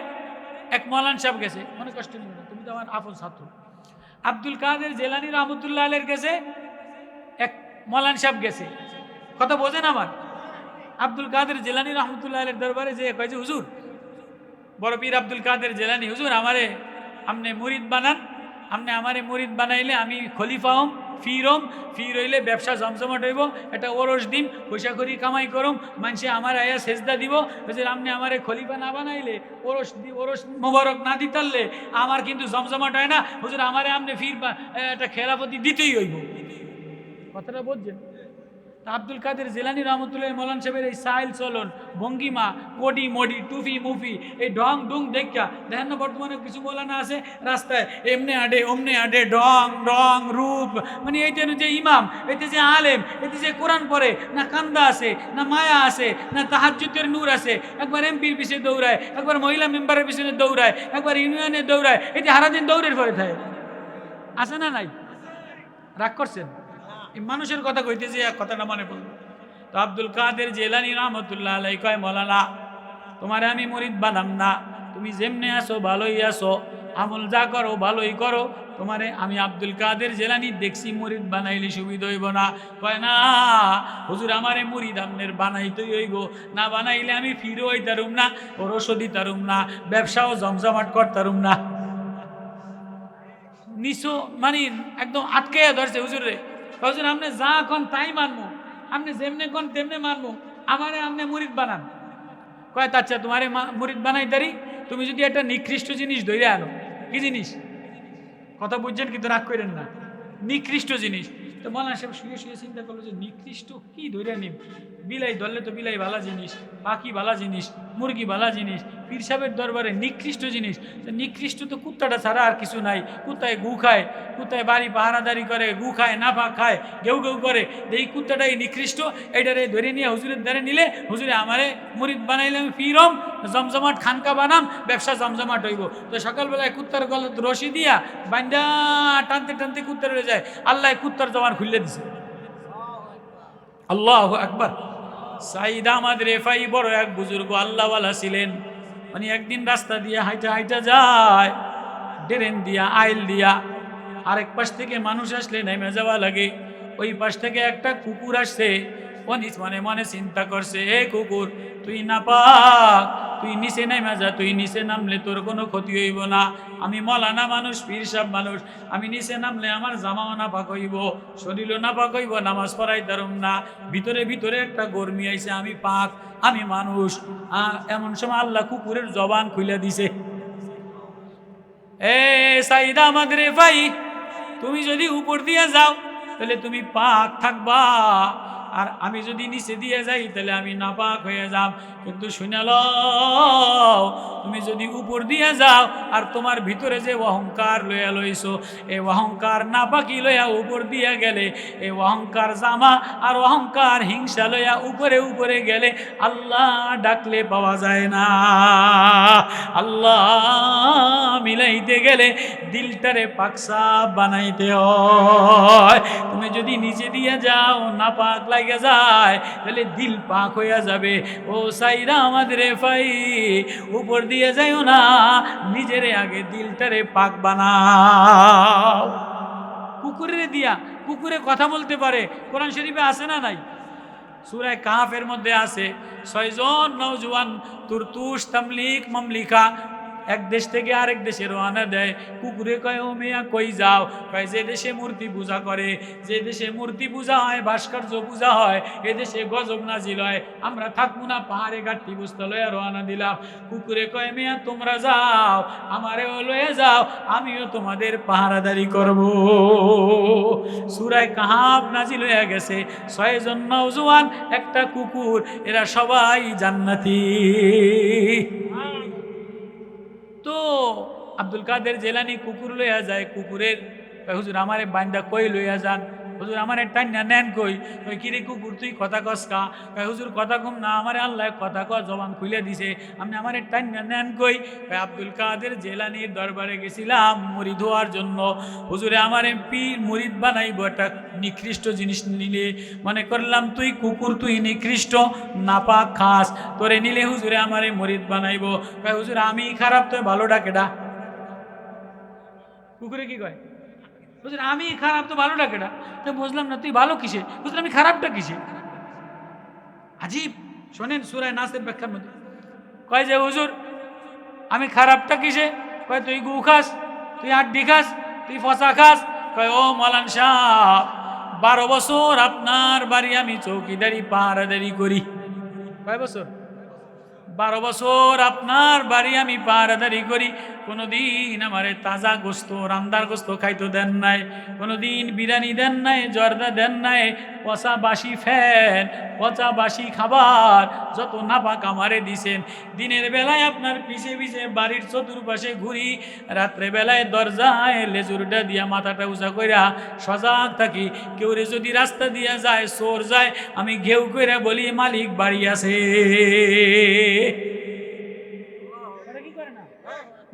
এক মৌলানা সাহেব গেছে। মনে কষ্ট নিও না, তুমি তো আমার আপন ছাত্র। আব্দুল কাদের জিলানী রহমতুল্লাহ আলাইহির কাছে এক মৌলানা সাহেব গেছে। কথা বোঝেন আমার? আব্দুল কাদের জিলানী রহমতুল্লাহ আলাইহির দরবারে যে কয় যে, হুজুর, বড় পীর আব্দুল কাদের জিলানী, হুজুর আমারে আপনি মুরিদ বানান, আপনি আমারে মুরিদ বানাইলে আমি খলিফা হম, ফির হইলে ব্যবসা জমজমাট হইব, এটা ওরস দিন, পয়সা করি কামাই করুম, মানুষে আমার আয়া সেজদা দিব। হুজুর আপনি আমারে খলিফা না বানাইলে, ওরস মোবারক না দিতারলে আমার কিন্তু জমজমাট হয় না। হুজুর আমারে আপনি একটা খেলাফতি দিতেই হইব। কথাটা বুঝছেন? আব্দুল কাদের জিলানী রহমতুল্লাহ মৌলানা সাহেবের এই সাইল চলন, ভঙ্গিমা, কোডি মোডি, টুফি মুফি, এই ঢং ডুং দেখা দেখেন না, বর্তমানে কিছু মৌলানা আছে রাস্তায় এমনে আডে অমনে আডে, ঢং রূপ, মানে এইটা যে ইমাম, এতে যে আলেম, এতে যে কোরআন পড়ে, না কান্দা আছে, না মায়া আছে, না তাহাজ্জুদের নূর আছে। একবার এমপির পিছিয়ে দৌড়ায়, একবার মহিলা মেম্বারের পিছনে দৌড়ায়, একবার ইউনিয়নে দৌড়ায়, এতে সারাদিন দৌড়ের পরে থাকে। আছে না নাই? রাগ করছেন? মানুষের কথা কইতে যে কথাটা মনে পড়ল। তো আব্দুল কাদের জিলানী রহমতুল্লাহ আলাইহি কয়, মৌলানা তোমারে আমি মুরিদ বানাম না, তুমি যেমনে আসো ভালোই আসো, আমল যা করো ভালোই করো, তোমারে আমি আব্দুল কাদের জিলানী দেখছি মুরিদ বানাইলে সুবিধা হইব না। কয় না হুজুর, আমারে মুরিদ আমনের বানাইতেই হইব, না বানাইলে আমি ফিরও হইতারুম না, ওরসও দিতারুম না, ব্যবসাও জমজমাট করতারুম না। নিশো মানে একদম আটকে ধরছে হুজুর রে। হুজুর আপনি যা কন তাই মানবো, আপনি যেমনে কন তেমনে মানবো, আমারে আপনি মুরিদ বানান। কয় আচ্ছা তোমারে মুরিদ বানাই দাঁড়ি, তুমি যদি একটা নিকৃষ্ট জিনিস ধরে আনো। কি জিনিস? কথা বুঝছেন কিন্তু রাগ করেন না, নিকৃষ্ট জিনিস। তো মৌলানা সাহেব শুয়ে শুয়ে চিন্তা করলো যে নিকৃষ্ট কি ধরে নিব? বিলাই ধরলে তো বিলাই ভালো জিনিস, পাখি ভালো জিনিস, মুরগি ভালো জিনিস, পীর সাহেবের দরবারে নিকৃষ্ট জিনিস, নিকৃষ্ট তো কুত্তাটা ছাড়া আর কিছু নাই। কুত্তায় গু খায়, কুত্তায় বাড়ি পাহারাদারি করে, গু খায়, নাফা খায়, গেউ গেউ করে, এই কুত্তাটাই নিকৃষ্ট, এইটারে ধরে নিয়ে হুজুরের দ্বারে নিলে হুজুরে আমারে মুরিদ বানাইলাম, ফিরম জমজমাট খানকা বানাম, ব্যবসা জমজমাট হইব। তো সকালবেলায় কুত্তার গলাত রশি দিয়া বান্দা টানতে টানতে কুত্তার হয়ে যায়, আল্লাহ কুত্তার জমান খুললে দিছে। আল্লাহু আকবার। সাইদ আহমদ রেফাই বড় এক বুজুর্গ আল্লাহওয়ালা ছিলেন। মানে একদিন রাস্তা দিয়ে হাইটা হাইটা যায়, ড্রেন দিয়া আইল দিয়া, আরেক পাশ থেকে মানুষ আসলে নেমে যাওয়া লাগে। ওই পাশ থেকে একটা কুকুর আসছে, ও মনে মনে চিন্তা করছে, এ কুকুর তুই না পাক, তুই নিচে নেমে যা, তুই নিচে নামলে তোর কোনো ক্ষতি হইব না। আমি মলানা মানুষ, পীর সাহেব মানুষ, আমি নিচে নামলে আমার জামাও না পাক হইব, শরীরও না পাক হইব, নামাজ পড়াই দারুম না। ভিতরে ভিতরে একটা গরমি আইছে, আমি পাক, আমি মানুষ। এমন সময় আল্লাহ কুকুরের জবান খুলে দিছে। এ সাইদ আহমদ রেফাই, তুমি যদি উপর দিয়ে যাও তাহলে তুমি পাক থাকবা, আর আমি যদি নিচে দিয়ে যাই তাহলে আমি নাপাক হয়ে যাব। কিন্তু শুনে লও, তুমি যদি উপর দিয়ে যাও আর তোমার ভিতরে যে অহংকার লইয়া লইছো, এই অহংকার নাপাকি লইয়া উপর দিয়ে গেলে, এই অহংকার জামা আর অহংকার হিংসা লইয়া উপরে উপরে গেলে আল্লাহ ডাকলে পাওয়া যায় না। আল্লাহ মিলাইতে গেলে দিলটারে পাকসা বানাইতে হয়। তুমি যদি নিচে দিয়ে যাও নাপাক লাগে যায়, তাহলে দিল পাক হইয়া যাবে। ও সাইরা আমাদের রেফাই, উপর দিয়ে যাইও না, নিজেরে আগে দিলটারে পাক বানাও। কুকুরের দিয়া, কুকুরে কথা বলতে পারে, কোরআন শরীফে আছে না নাই? সূরা কাহফের মধ্যে আছে, 6 জন নওজোয়ান তুরতুস তামলিক মামলিকা এক দেশ থেকে আরেক দেশে রওনা দেয়। কুকুরে কয়, ও মিয়া কই যাও? কয়, যে দেশে মূর্তি পূজা করে, যে দেশে মূর্তি পূজা হয়, ভাস্কর্য পূজা হয়, এ দেশে গজব নাজিল হয়, আমরা থাকবো না, পাহাড়ে গাঠি বুঝতে লইয়া রওনা দিলাম। কুকুরে কয়, মিয়া তোমরা যাও, আমারেও লয়ে যাও, আমিও তোমাদের পাহারাদারি করব। সূরা কাহফ নাজিল হয়ে গেছে, 6 জন নওজোয়ান, একটা কুকুর, এরা সবাই জান্নাতি। তো আব্দুল কাদের জেলানি কুকুর লইয়া যায়, কুকুরের হুজুর আমারে বান্দা কই লইয়া যান, হুজুর আমারে টান্না নেন কই? কই কিরে কুকুর তুই কথা কসকা? কই হুজুর কথা কম না, আমারে আল্লাহ কথা কয় জবান খুলে দিছে, আপনি আমারে টান্না নেন কই? কই আব্দুল কাদের জেলানির দরবারে গেছিলাম মুরিদ হওয়ার জন্য, হুজুরে আমারে পীর মুরিদ বানাইব, একটা নিকৃষ্ট জিনিস নিলে, মনে করলাম তুই কুকুর, তুই নিকৃষ্ট নাপাক খাস, তোরে নিলে হুজুরে আমারে মুরিদ বানাইব। কই হুজুর আমি খারাপ, তো ভালো ডাকেডা। কুকুরে কি কয়? হুজুর আমি খারাপ, তো ভালো ডাকেডা। তো বুঝলাম না, তুই ভালো কিসে? হুজুর আমি খারাপটা কিসে? আজীব। শোনেন সূরা নাসের ব্যাখ্যার মধ্যে কয় যে, হুজুর আমি খারাপটা কিসে? কয় তুই গু খাস, তুই আড্ডি খাস, তুই ফসা খাস। কয় ও মৌলানা সাহেব, 12 বছর আপনার বাড়ি আমি চৌকিদারি পাহারাদারি করি। কয় বছর? 12 বছর আপনার বাড়ি আমি পাহারাদারি করি, কোনোদিন আমারে তাজা গোস্ত, রান্দার গোস্ত খাইতে দেন নাই, কোনোদিন বিরিয়ানি দেন নাই, জর্দা দেন নাই, পচা বাসি ফ্যান, পচা বাসি খাবার যত নাপাক আমারে দিছেন। দিনের বেলায় আপনার পিছে পিছে বাড়ির চতুর্পাশে ঘুরি, রাত্রে বেলায় দরজায় লেজুরটা দিয়া মাথাটা উঁচা কইরা সজাগ থাকি। কেউ রে যদি রাস্তা দিয়া যায়, চোর যায়, আমি ঘেউ কইরা বলি মালিক বাড়ি আছে।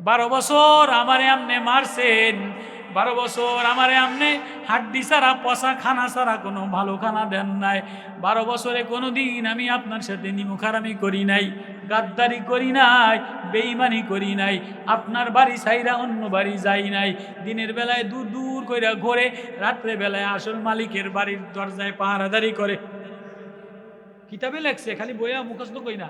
12 বছর আমারে আমনে মারছেন, 12 বছর আমারে আমনে হাড্ডি ছাড়া, পচা খানা ছাড়া কোনো ভালো খানা দেন নাই। 12 বছরে কোনো দিন আমি আপনার সাথে নিমুখারামি করি নাই, গাদ্দারি করি নাই, বেঈমানি করি নাই, আপনার বাড়ি ছাইরা অন্য বাড়ি যাই নাই। দিনের বেলায় দূর দূর কইরা ঘোরে, রাত্রে বেলায় আসল মালিকের বাড়ির দরজায় পাহারাদারি করে। কিতাবে লেখছে, খালি বইয়া মুখস্থ কই না,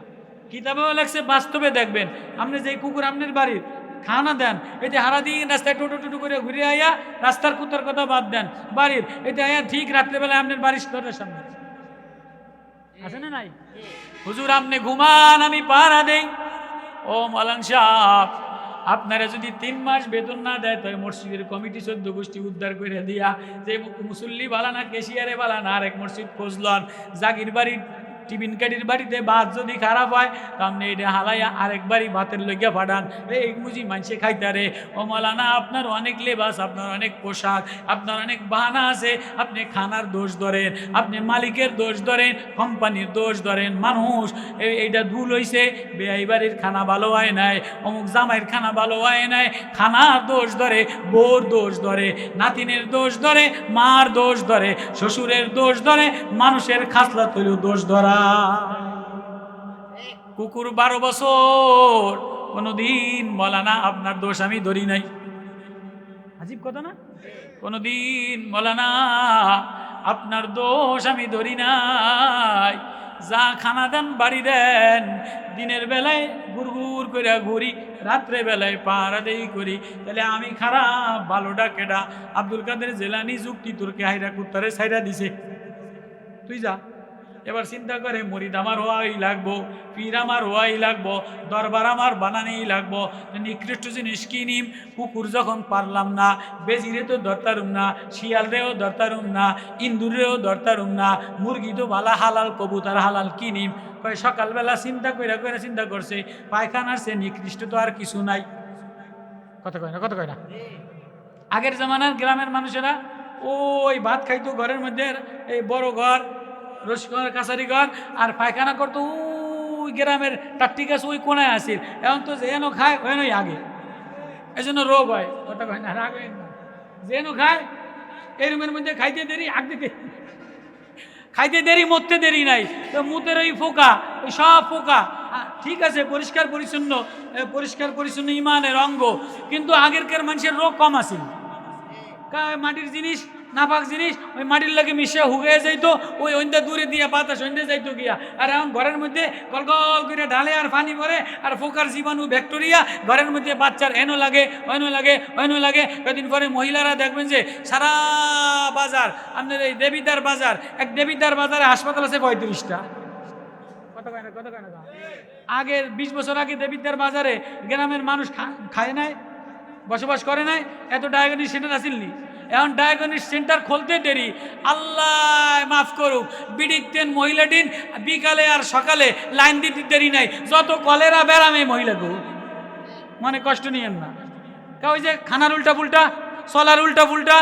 কিতাবেও লেখছে, বাস্তবে দেখবেন। আপনি যে কুকুর আপনার বাড়ির খানা দেন, এতে হারা দিন রাস্তায় টোটো টোটো করে ঘুরে আইয়া, রাস্তার কুত্তার কথা বাদ দেন, বাড়ির এটা আইয়া ঠিক রাত্রেবেলায় আপনার বাড়ির দরজার সামনে আছে না নাই? হুজুর আপনি ঘুমান, আমি পাহারা দেই। ও মৌলানা সাহেব, আপনারা যদি 3 মাস বেতন না দেয়, তাই মসজিদের কমিটি 14 গোষ্ঠী উদ্ধার করে দিয়া, যে মুসল্লি বালা না, কেশিয়ারে বালা না, আরেক মসজিদ খোঁজলন, জাগির বাড়ির টিফিন কাঠির বাড়িতে ভাত যদি খারাপ হয় তাহলে এটা হালাইয়া আরেকবারই ভাতের লইয়া ফাটান, এই বুঝি মানুষে খাইতারে। ও মাওলানা, আপনার অনেক লেবাস, আপনার অনেক পোশাক, আপনার অনেক বাহানা আছে, আপনি খানার দোষ ধরেন, আপনি মালিকের দোষ ধরেন, কোম্পানির দোষ ধরেন। মানুষ এইটা ভুল হইছে, বেআই বাড়ির খানা ভালো হয় নাই, অমুক জামাইয়ের খানা ভালো হয় নাই, খানার দোষ ধরে, বউর দোষ ধরে, নাতিনের দোষ ধরে, মার দোষ ধরে, শ্বশুরের দোষ ধরে, মানুষের খাসলা তৈরি দোষ ধরা। কুকুর 12 বছর কোনোদিন বলা না আপনার দোষ আমি ধরি নাই। আজীব কথা না? কোনোদিন বলা না আপনার দোষ আমি ধরি নাই। যা খানা দেন বাড়ি দেন, দিনের বেলায় গুড়গুড় করে ঘুরি, রাত্রে বেলায় পাহারাদেই করি, তাহলে আমি খারাপ ভালোটা কেডা? আব্দুল কাদের জেলানি যুক্তি তোরকে হাইরা কুত্তারে সাইরা দিছে, তুই যা। এবার চিন্তা করে মরিদ আমার হওয়াই লাগবো, পীর আমার হওয়াই লাগবো, দরবার আমার বানানেই লাগবো। নিকৃষ্ট জিনিস কিনিম, কুকুর যখন পারলাম না, বেজিরে তো ধরতারুম না, শিয়ালরেও ধরতারুম না, ইন্দুরেও ধরতারুম না, মুরগি তো ভালা হালাল, কবুতর হালাল কিনিম। কয় সকালবেলা চিন্তা করে চিন্তা করছে, পায়খানার সে নিকৃষ্ট তো আর কিছু নাই। কথা কয় না, কথা কয় না? আগের জামানার গ্রামের মানুষেরা ওই ভাত খাইতো ঘরের মধ্যে, এই বড় ঘর, রসঘর, কাছারি ঘর, আর পায়খানা করতো ওই গ্রামের টাট্টি গাছ ওই কোনায় আসিল। এখন তো যেন খায় ওই আগে, এই জন্য রোগ হয়। কথা কয় না, রাগ হয় না। যেন খায় এই রুমের মধ্যে খাইতে দেরি, আগে খাইতে দেরি, মরতে দেরি নাই। তো মুতের ওই ফোকা, ওই সব ফোকা। ঠিক আছে, পরিষ্কার পরিচ্ছন্ন ইমানের অঙ্গ, কিন্তু আগেরকার মানুষের রোগ কম আসিল। মাটির জিনিস, নাপাক জিনিস, ওই মাটির লাগে মিশে হুগে যাইতো, ওই অন্দা দূরে দিয়ে বাতাস অন্দে যাইতো গিয়া। আর এখন ঘরের মধ্যে গলগল করে ঢালে আর পানি ভরে, আর ফোকার জীবাণু ব্যাকটেরিয়া ঘরের মধ্যে বাচ্চার এনো লাগে, অন্য লাগে। কদিন পরে মহিলারা দেখবেন যে সারা বাজার, আপনার এই দেবিদার বাজার, এক দেবিদার বাজারে হাসপাতাল আছে 35টা। কত কয় না, কত কয় না? আগের 20 বছর আগে দেবিদার বাজারে গ্রামের মানুষ খায় নাই, বসবাস করে নাই, এত ডায়াগনিস সেন্টার আসিলনি। এখন ডায়াগনিস সেন্টার খুলতে দেরি। আল্লাহ মাফ করুক, বিড়িতেন মহিলাটিন বিকালে আর সকালে লাইন দিতে দেরি নাই, যত কলেরা বেড়াম এই মহিলাকে। মানে কষ্ট নিয়েন না। ওই যে খানার উল্টা পুল্টা, চলার উল্টা পুল্টা,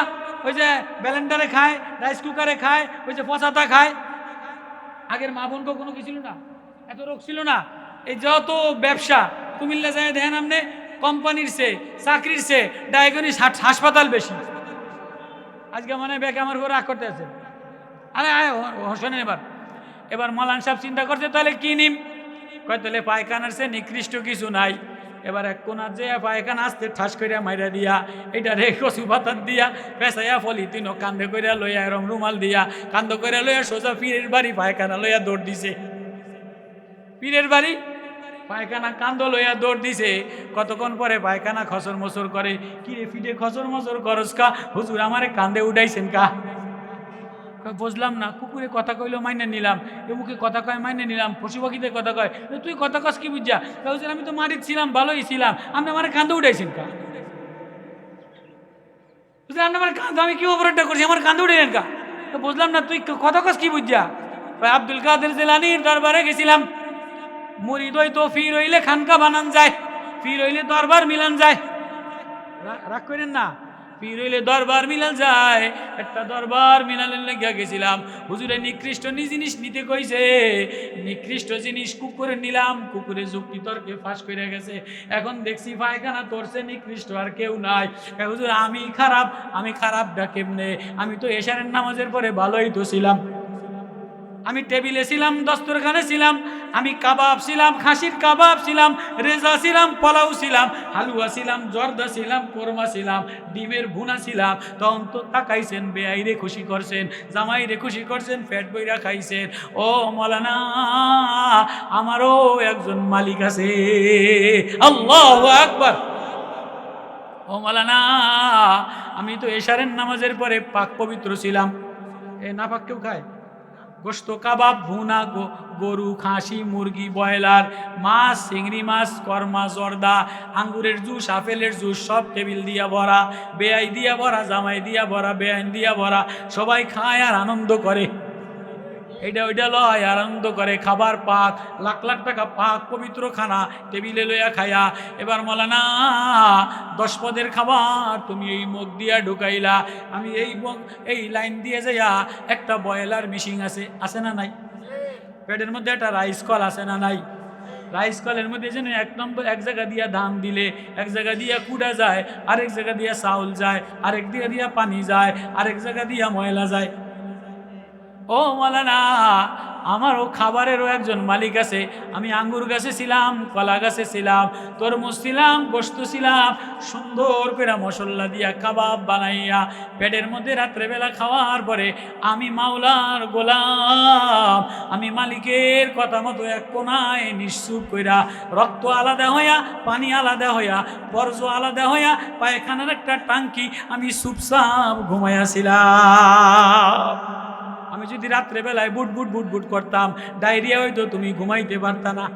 ওই যে ব্যালেন্ডারে খায়, রাইস কুকারে খায়, ওই যে পচাতা খায়। আগের মা বোনকে কোনো কিছু ছিল না, এত রোগ ছিল না। এই যত ব্যবসা, কুমিল্লা যায় দেখেন আপনি, কোম্পানির সে, চাকরির সে, ডায়াগনিস হাসপাতাল বেশি। আজকে মানে ব্যাকে আমার উপর রাগ করতে আছে। আরে শোনেন, এবার মৌলানা সাহেব চিন্তা করছে তাহলে কি নিম? কয় তাহলে পায়খানার সে নিকৃষ্ট কিছু নাই। এবার এক কোনার যে পায়খানা আসতে ঠাস করিয়া মাইরা দিয়া, এটা রে কচু পাতার দিয়া পেঁচাইয়া ফলিতিন কান্দে করিয়া লইয়া, এরম রুমাল দিয়া কান্দ করিয়া লইয়া সোজা পীরের বাড়ি পায়খানা লইয়া দৌড় দিছে। পীরের বাড়ি পায়খানা কান্দ লইয়া দৌড় দিছে। কতক্ষণ পরে পায়খানা খসর মসর করে, কিরে ফিটে খসর মসর করস কা? হুজুর আমারে কান্দে উঠাইছেন কা? বুঝলাম না। কুকুরে কথা কইলো মাইনে নিলাম, এ মুখে কথা কয় মাইনে নিলাম, পশু পাখিতে কথা কয়, তুই কথা কস কি বুঝা? হুজুর আমি তো মারিত ছিলাম, ভালোই ছিলাম, আপনি আমার কান্দে উঠাইছেন কা? হুজুর আপনি আমার কান্দে, আমি কি অপরাধটা করছি, আমার কান্দে উঠাইলেন কা? বুঝলাম না, তুই কথা কস কি বুঝা? আব্দুল কাদের জেলানির দরবারে গেছিলাম। মুরিদ হইতো ফির হইলে খানকা বানান যায়, ফির হইলে দরবার মিলান যায়। রাগ করেন না, পীর হইলে দরবার মিলাল যায়। একটা দরবার মিলালেন লেগে গেছিলাম। হুজুরে নিকৃষ্ট জিনিস নিতে কইছে, নিকৃষ্ট জিনিস কুকুরে নিলাম, কুকুরে যুক্তি তর্কে ফাঁস করে গেছে। এখন দেখছি পায়খানা তোরছে নিকৃষ্ট আর কেউ নাই। হুজুর আমি খারাপটা কেমনে? আমি তো এশারের নামাজের পরে ভালোই তো ছিলাম, আমি টেবিলে ছিলাম, দস্তরখানে ছিলাম, আমি কাবাব ছিলাম, খাসির কাবাব ছিলাম, রেজা ছিলাম, পোলাও ছিলাম, হালুয়া ছিলাম, জর্দা ছিলাম, কোরমা ছিলাম, ডিমের ভুনা ছিলাম। তখন তো তাকাইছেন, বেআইরে খুশি করছেন, জামাইরে খুশি করছেন, পেট বইরা খাইছেন। ও মাওলানা, আমারও একজন মালিক আছে। আল্লাহু আকবার। ও মাওলানা, আমি তো এশারের নামাজের পরে পাক পবিত্র ছিলাম। এ না পাক কেউ খায়? গোস্ত, কাবাব, ভুনা, গরু, খাসি, মুরগি, ব্রয়লার, মাছ, চিংড়ি মাছ, কর্মা, জর্দা, আঙ্গুরের জুস, আপেলের জুস, সব টেবিল দিয়া ভরা, বেআই দিয়া ভরা, জামাই দিয়া ভরা, বেআইন দিয়া ভরা, সবাই খায় আর আনন্দ করে। এইটা ওইটা লয় আনন্দ করে, খাবার পাক, লাখ লাখ টাকা পাক পবিত্র খানা টেবিলে লইয়া খায়া। এবার মৌলানা 10 পদের খাবার তুমি এই মুখ দিয়া ঢুকাইলা, আমি এই লাইন দিয়ে যাইয়া একটা বয়লার মেশিন আছে না নাই? পেটের মধ্যে একটা রাইস কল আছে না নাই? রাইস কলের মধ্যে যেন এক জায়গা দিয়া ধান দিলে এক জায়গা দিয়া কুড়া যায়, আরেক জায়গা দিয়া চাউল যায়, আরেক জায়গা দিয়া পানি যায়, আরেক জায়গা দিয়া ময়লা যায়। ও মাওলানা, আমারও খাবারেরও একজন মালিক আছে। আমি আঙ্গুর গাছে ছিলাম, কলা গাছে ছিলাম, তরমুজ ছিলাম, গোশত ছিলাম, সুন্দর করে মশলা দিয়া কাবাব বানাইয়া পেটের মধ্যে রাত্রেবেলা খাওয়ার পরে আমি মাওলার গোলাম, আমি মালিকের কথা মতো এক কোনায় নিশ্চুপ কইরা, রক্ত আলাদা হইয়া, পানি আলাদা হইয়া, বর্জ্য আলাদা হইয়া, পায়খানার একটা টাঙ্কি আমি চুপচাপ ঘুমাইয়াছিলাম। আমি যদি রাত্রেবেলায় বুট বুট বুট বুট করতাম, ডায়রিয়া হইতো, তুমি ঘুমাইতে পারতা না।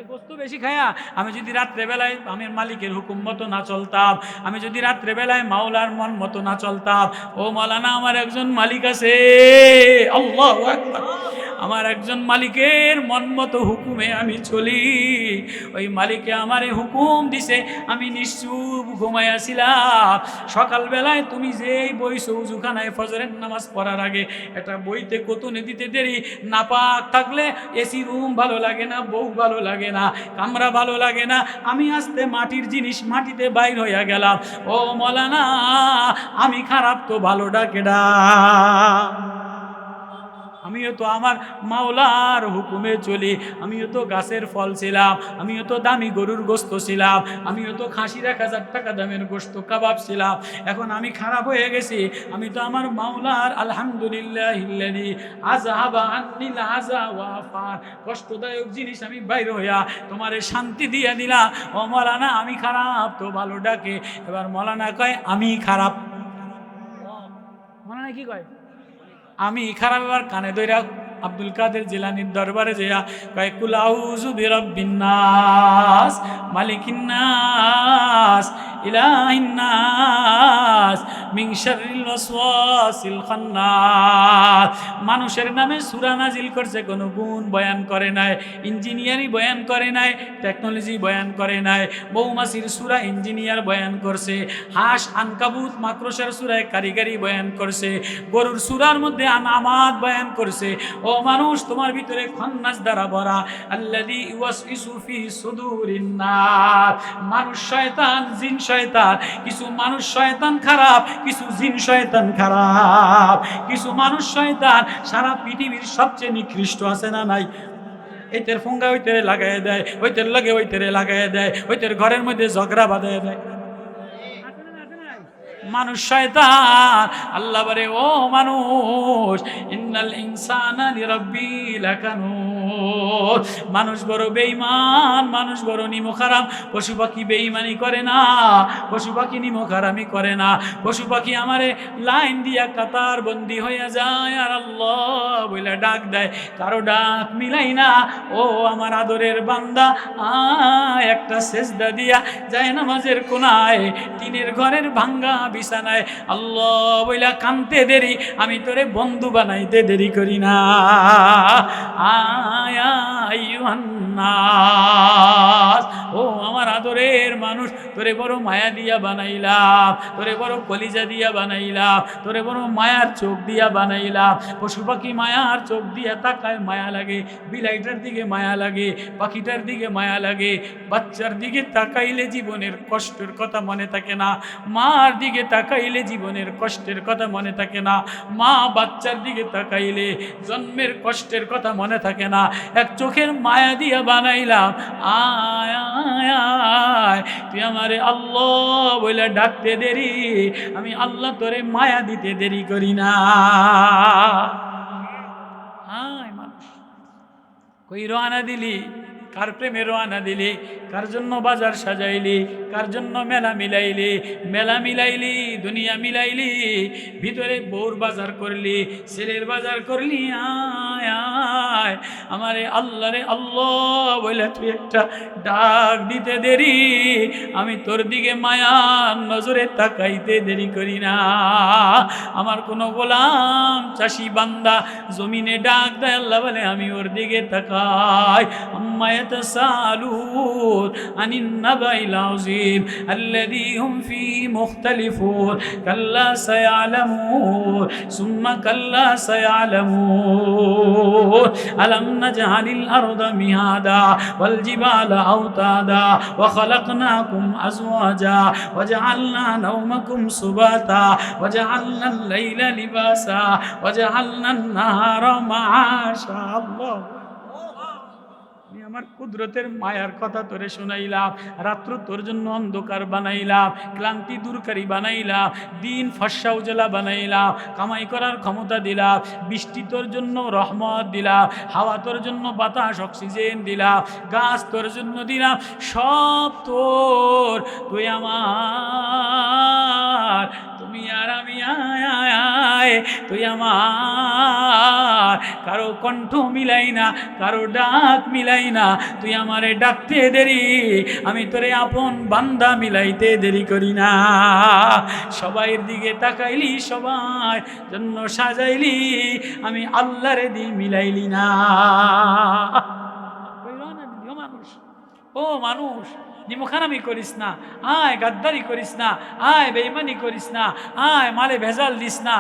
গোস্ত বেশি খায়া আমি যদি রাত্রেবেলায় আমি মালিকের হুকুম মতো না চলতাম, আমি যদি রাত্রেবেলায় মাওলার মন মতো না চলতাম, ও মাওলানা আমার একজন মালিক আছে, আল্লাহু আকবার, আমার একজন মালিকের মন মতো হুকুমে আমি চলি। ওই মালিকে আমারে হুকুম দিছে, আমি নিশ্চুপ ঘুমাইয়াছিলাম। সকালবেলায় তুমি যেই বইছো উজুখানায় ফজরের নামাজ পড়ার আগে, এটা বইতে কতুনে দিতে দেরি, নাপাক থাকলে এসি রুম ভালো লাগে না, বউ ভালো লাগে না, কামরা ভালো লাগে না, আমি আস্তে মাটির জিনিস মাটিতে বাইর হইয়া গেলাম। ও মাওলানা, আমি খারাপ তো ভালো ডাকেডা, আমিও তো আমার মাওলার হুকুমে চলি, আমিও তো গাছের ফল ছিলাম, আমিও তো দামি গরুর গোস্ত ছিলাম, আমিও তো খাসির 1000 টাকা দামের গোস্ত কাবাব ছিলাম। এখন আমি খারাপ হয়ে গেছি, আমি তো আমার মাওলার আলহামদুলিল্লাহিল্লাযী আযহাবা আন্নিল আযা ওয়া আফার, কষ্টদায়ক জিনিস আমি বাইরে হইয়া তোমারে শান্তি দিয়া দিলাম। ও মাওলানা, আমি খারাপ তো ভালো ডাকে। এবার মাওলানা কয় আমি খারাপ, মাওলানা কি কয় আমি খারাপ। এবার কানে ধইরা আব্দুল কাদের জিলানীর দরবারে যাইয়া কয় কুল আউযু বিরাব্বিন নাস মালিকিন নাস ইলাহিন নাস মিন শাররিল ওয়াসওয়াসিল খান্নাস। মানুষের নামে সূরা নাজিল করছে, কোনো গুণ বয়ান করে নাই, ইঞ্জিনিয়ারিং বয়ান করে নাই, টেকনোলজি বয়ান করে নাই। মৌমাছির সূরা ইঞ্জিনিয়ার বয়ান করছে, হাঁস আনকাবুত মাকড়সার সূরায় কারিগরি বয়ান করছে, গরুর সূরার মধ্যে আনামাত বয়ান করছে। ও মানুষ, তোমার ভিতরে খান্নাস দ্বারা ভরা, আল্লাযী ইউওয়াসউইসু ফি সুদুরিন নাস। মানুষ শয়তান, জিন শয়তান, কিছু মানুষ শয়তান খারাপ, কিছু জিন শয়তান খারাপ, কিছু মানুষ শয়তান সারা পৃথিবীর সবচেয়ে নিকৃষ্ট, আছে না নাই? এইটার ফোঙ্গা ওইটারে লাগাই দেয়, ওইটার লাগে ওইটারে লাগাই দেয়, ওইটার ঘরের মধ্যে ঝগড়া বাঁধাই দেয়। মানুষ শয়তান। আল্লাহ বলে, ও মানুষ, ইন্নাল ইনসানা লিরাব্বিহি লাকানুত। মানুষ বড় বেঈমান, মানুষ বড় নিমকহারাম। পশু পাখি বেঈমানি করে না, পশু পাখি নিমকহারামি করে না। পশু পাখি আমারে লাইন দিয়া কাতার বন্দি হইয়া যায় আর আল্লাহ বলে ডাক দেয়, কারো ডাক মিলাই না। ও আমার আদরের বান্দা, একটা সেজদা দিয়া যায় নামাজের কোনায়, টিনের ঘরের ভাঙ্গা বিছানায় আল্লাহ বইলা কানতে দেরি, আমি তোরে বন্ধু বানাইতে দেরি করি না। আয়া আইয়ুহান নাস, ও আমার আদরের মানুষ, তোরে বড় মায়া দিয়া বানাইলাম, তোরে বড় কলিজা দিয়া বানাইলাম, তোরে বড় মায়ার চোখ দিয়া বানাইলাম। পশু পাখি মায়ার চোখ দিয়া তাকায়, মায়া লাগে। বিলাইটার দিকে মায়া লাগে, পাখিটার দিকে মায়া লাগে। বাচ্চার দিকে তাকাইলে জীবনের কষ্টের কথা মনে থাকে না, মার দিকে তাকাইলে জীবনের কষ্টের কথা মনে থাকে না, মা বাচ্চার দিকে তাকাইলে জন্মের কষ্টের কথা মনে থাকে না। এক চোখের মায়া দিয়া বানাইলাম। আয় আয় আয়, তুই আমারে আল্লাহ বলে ডাকতে দেরি, আমি আল্লাহ তোরে মায়া দিতে দেরি করি না। আয় মানুষ, কই রওনা দিলি, কার প্রেমে রওনা দিলি, কার জন্য বাজার সাজাইলি, কার জন্য মেলা মিলাইলি, মেলা মিলাইলি, দুনিয়া মিলাইলি, ভিতরে বউর বাজার করলি, ছেলের বাজার করলি, আয় আয় আমারে আল্লাহ রে আল্লাহ বলে তুই একটা ডাক দিতে দেরি, আমি তোর দিকে মায়ার নজরে তাকাইতে দেরি করি না। আমার কোনো গোলাম চাষি বান্দা জমিনে ডাক দেয়, আল্লাহ বলে আমি ওর দিকে তাকাই। আম্মা ইয়াতাসালুন আনিন নাবাইল আযীম আল্লাযী হুম ফীহি মুখতালিফুন কাল্লা সায়ালামুন সুম্মা কাল্লা সায়ালামুন আলাম নাজআলিল আরদা মিহাদা ওয়াল জিবালা আওতাদা ওয়া খালাকনাকুম আজওয়াজা ওয়া জাআলনা নাওমাকুম সুবাতা ওয়া জাআলনা আল-লাইলা লিবাসা ওয়া জাআলনা আন-নাহারা মাআশা। আল্লাহ, আমি আমার কুদরতের মায়ার কথা তোরে শোনাইলাম, রাত্র তোর জন্য অন্ধকার বানাইলাম, ক্লান্তি দূরকারী বানাইলাম, দিন ফর্সা উজলা বানাইলাম, কামাই করার ক্ষমতা দিলাম, বৃষ্টি তোর জন্য রহমত দিলাম, হাওয়া তোর জন্য বাতাস অক্সিজেন দিলাম, গাছ তোর জন্য দিলাম, সব তোর, তুই আমার, তুমি আর আমি, আয় আয় আয় তুই আমার। কারো কণ্ঠ মিলাই না, কারো ডাক মিলাই না, তুই আমারে ডাকতে দেরি, আমি তোরে আপন বান্দা মিলাইতে দেরি করি না। সবাইয়ের দিকে তাকাইলি, সবাই জন্য সাজাইলি, আমি আল্লাহরে দি মিলাইলি না। মানুষ, ও মানুষ, নিমখানামি করিস না, আয় গাদ্দারি করিস না, আয় বেঈমানি করিস না, আয় মালে ভেজাল দিস না,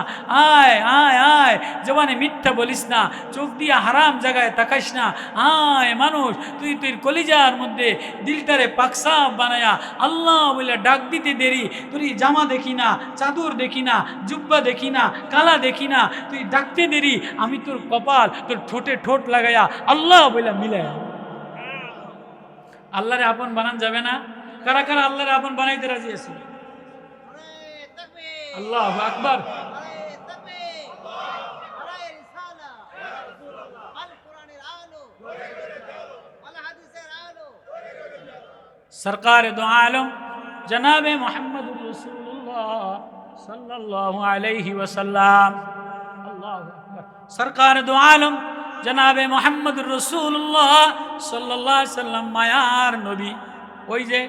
আয় আয় আয় জবানে মিথ্যা বলিস না, চোখ দিয়া হারাম জায়গায় তাকাইস না। আয় মানুষ, তুই তোর কলিজার মধ্যে দিলটারে পাকসাপ বানায়া আল্লাহ বলে ডাক দিতে দেরি, তুই জামা দেখি না, চাদর দেখি না, জুব্বা দেখি না, কালা দেখি না, তুই ডাকতে দেরি, আমি তোর কপাল তোর ঠোঁটে ঠোঁট লাগাইয়া আল্লাহ বলে মিলাই। আল্লাহরে আপন বানান যাবে না? কারা কারা আল্লাহরে আপন বানাইতে রাজি আছে? আল্লাহু আকবার। সরকার দো আলম জনাবে মুহাম্মদুর রাসূলুল্লাহ সাল্লাল্লাহু আলাইহি ওয়াসাল্লাম, আল্লাহু আকবার। সরকার দো আলম জনাবে মুহাম্মদুর রাসূলুল্লাহ সাল্লাল্লাহু আলাইহি সাল্লাম মায়ার নবী। ওই যে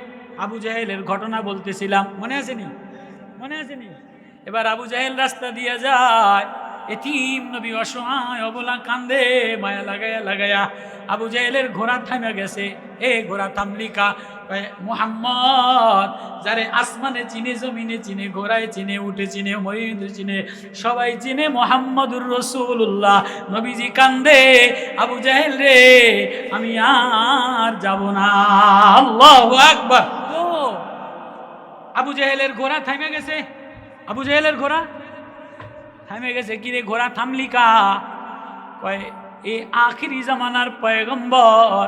আবু জাহেলের ঘটনা বলতেছিলাম, মনে আছে নি? মনে আছে নি? এবার আবু জাহেল রাস্তা দিয়ে যায়, এতিম নবী অসহায় অবলা কান্দে, মায়া লাগায়া লাগায়া। আবু জাহেলের ঘোড়া থামে গেছে, এ ঘোড়া থামলিকা? মুহাম্মদ যারে আসমানে চিনে, জমিনে চিনে, ঘোড়ায় চিনে, উঠে চিনে, ময়ূরে চিনে, সবাই চিনে, মুহাম্মদুর রাসূলুল্লাহ। নবীজি কান্দে, আবু জাহেল রে আমি আর যাব না। আল্লাহু আকবার। ও আবু জাহেলের ঘোড়া থামে গেছে, আবু জাহেলের ঘোড়া থামে গেছে। কিরে ঘোড়া থামলিকা? কয় এই আখিরি জামানার পয়গম্বর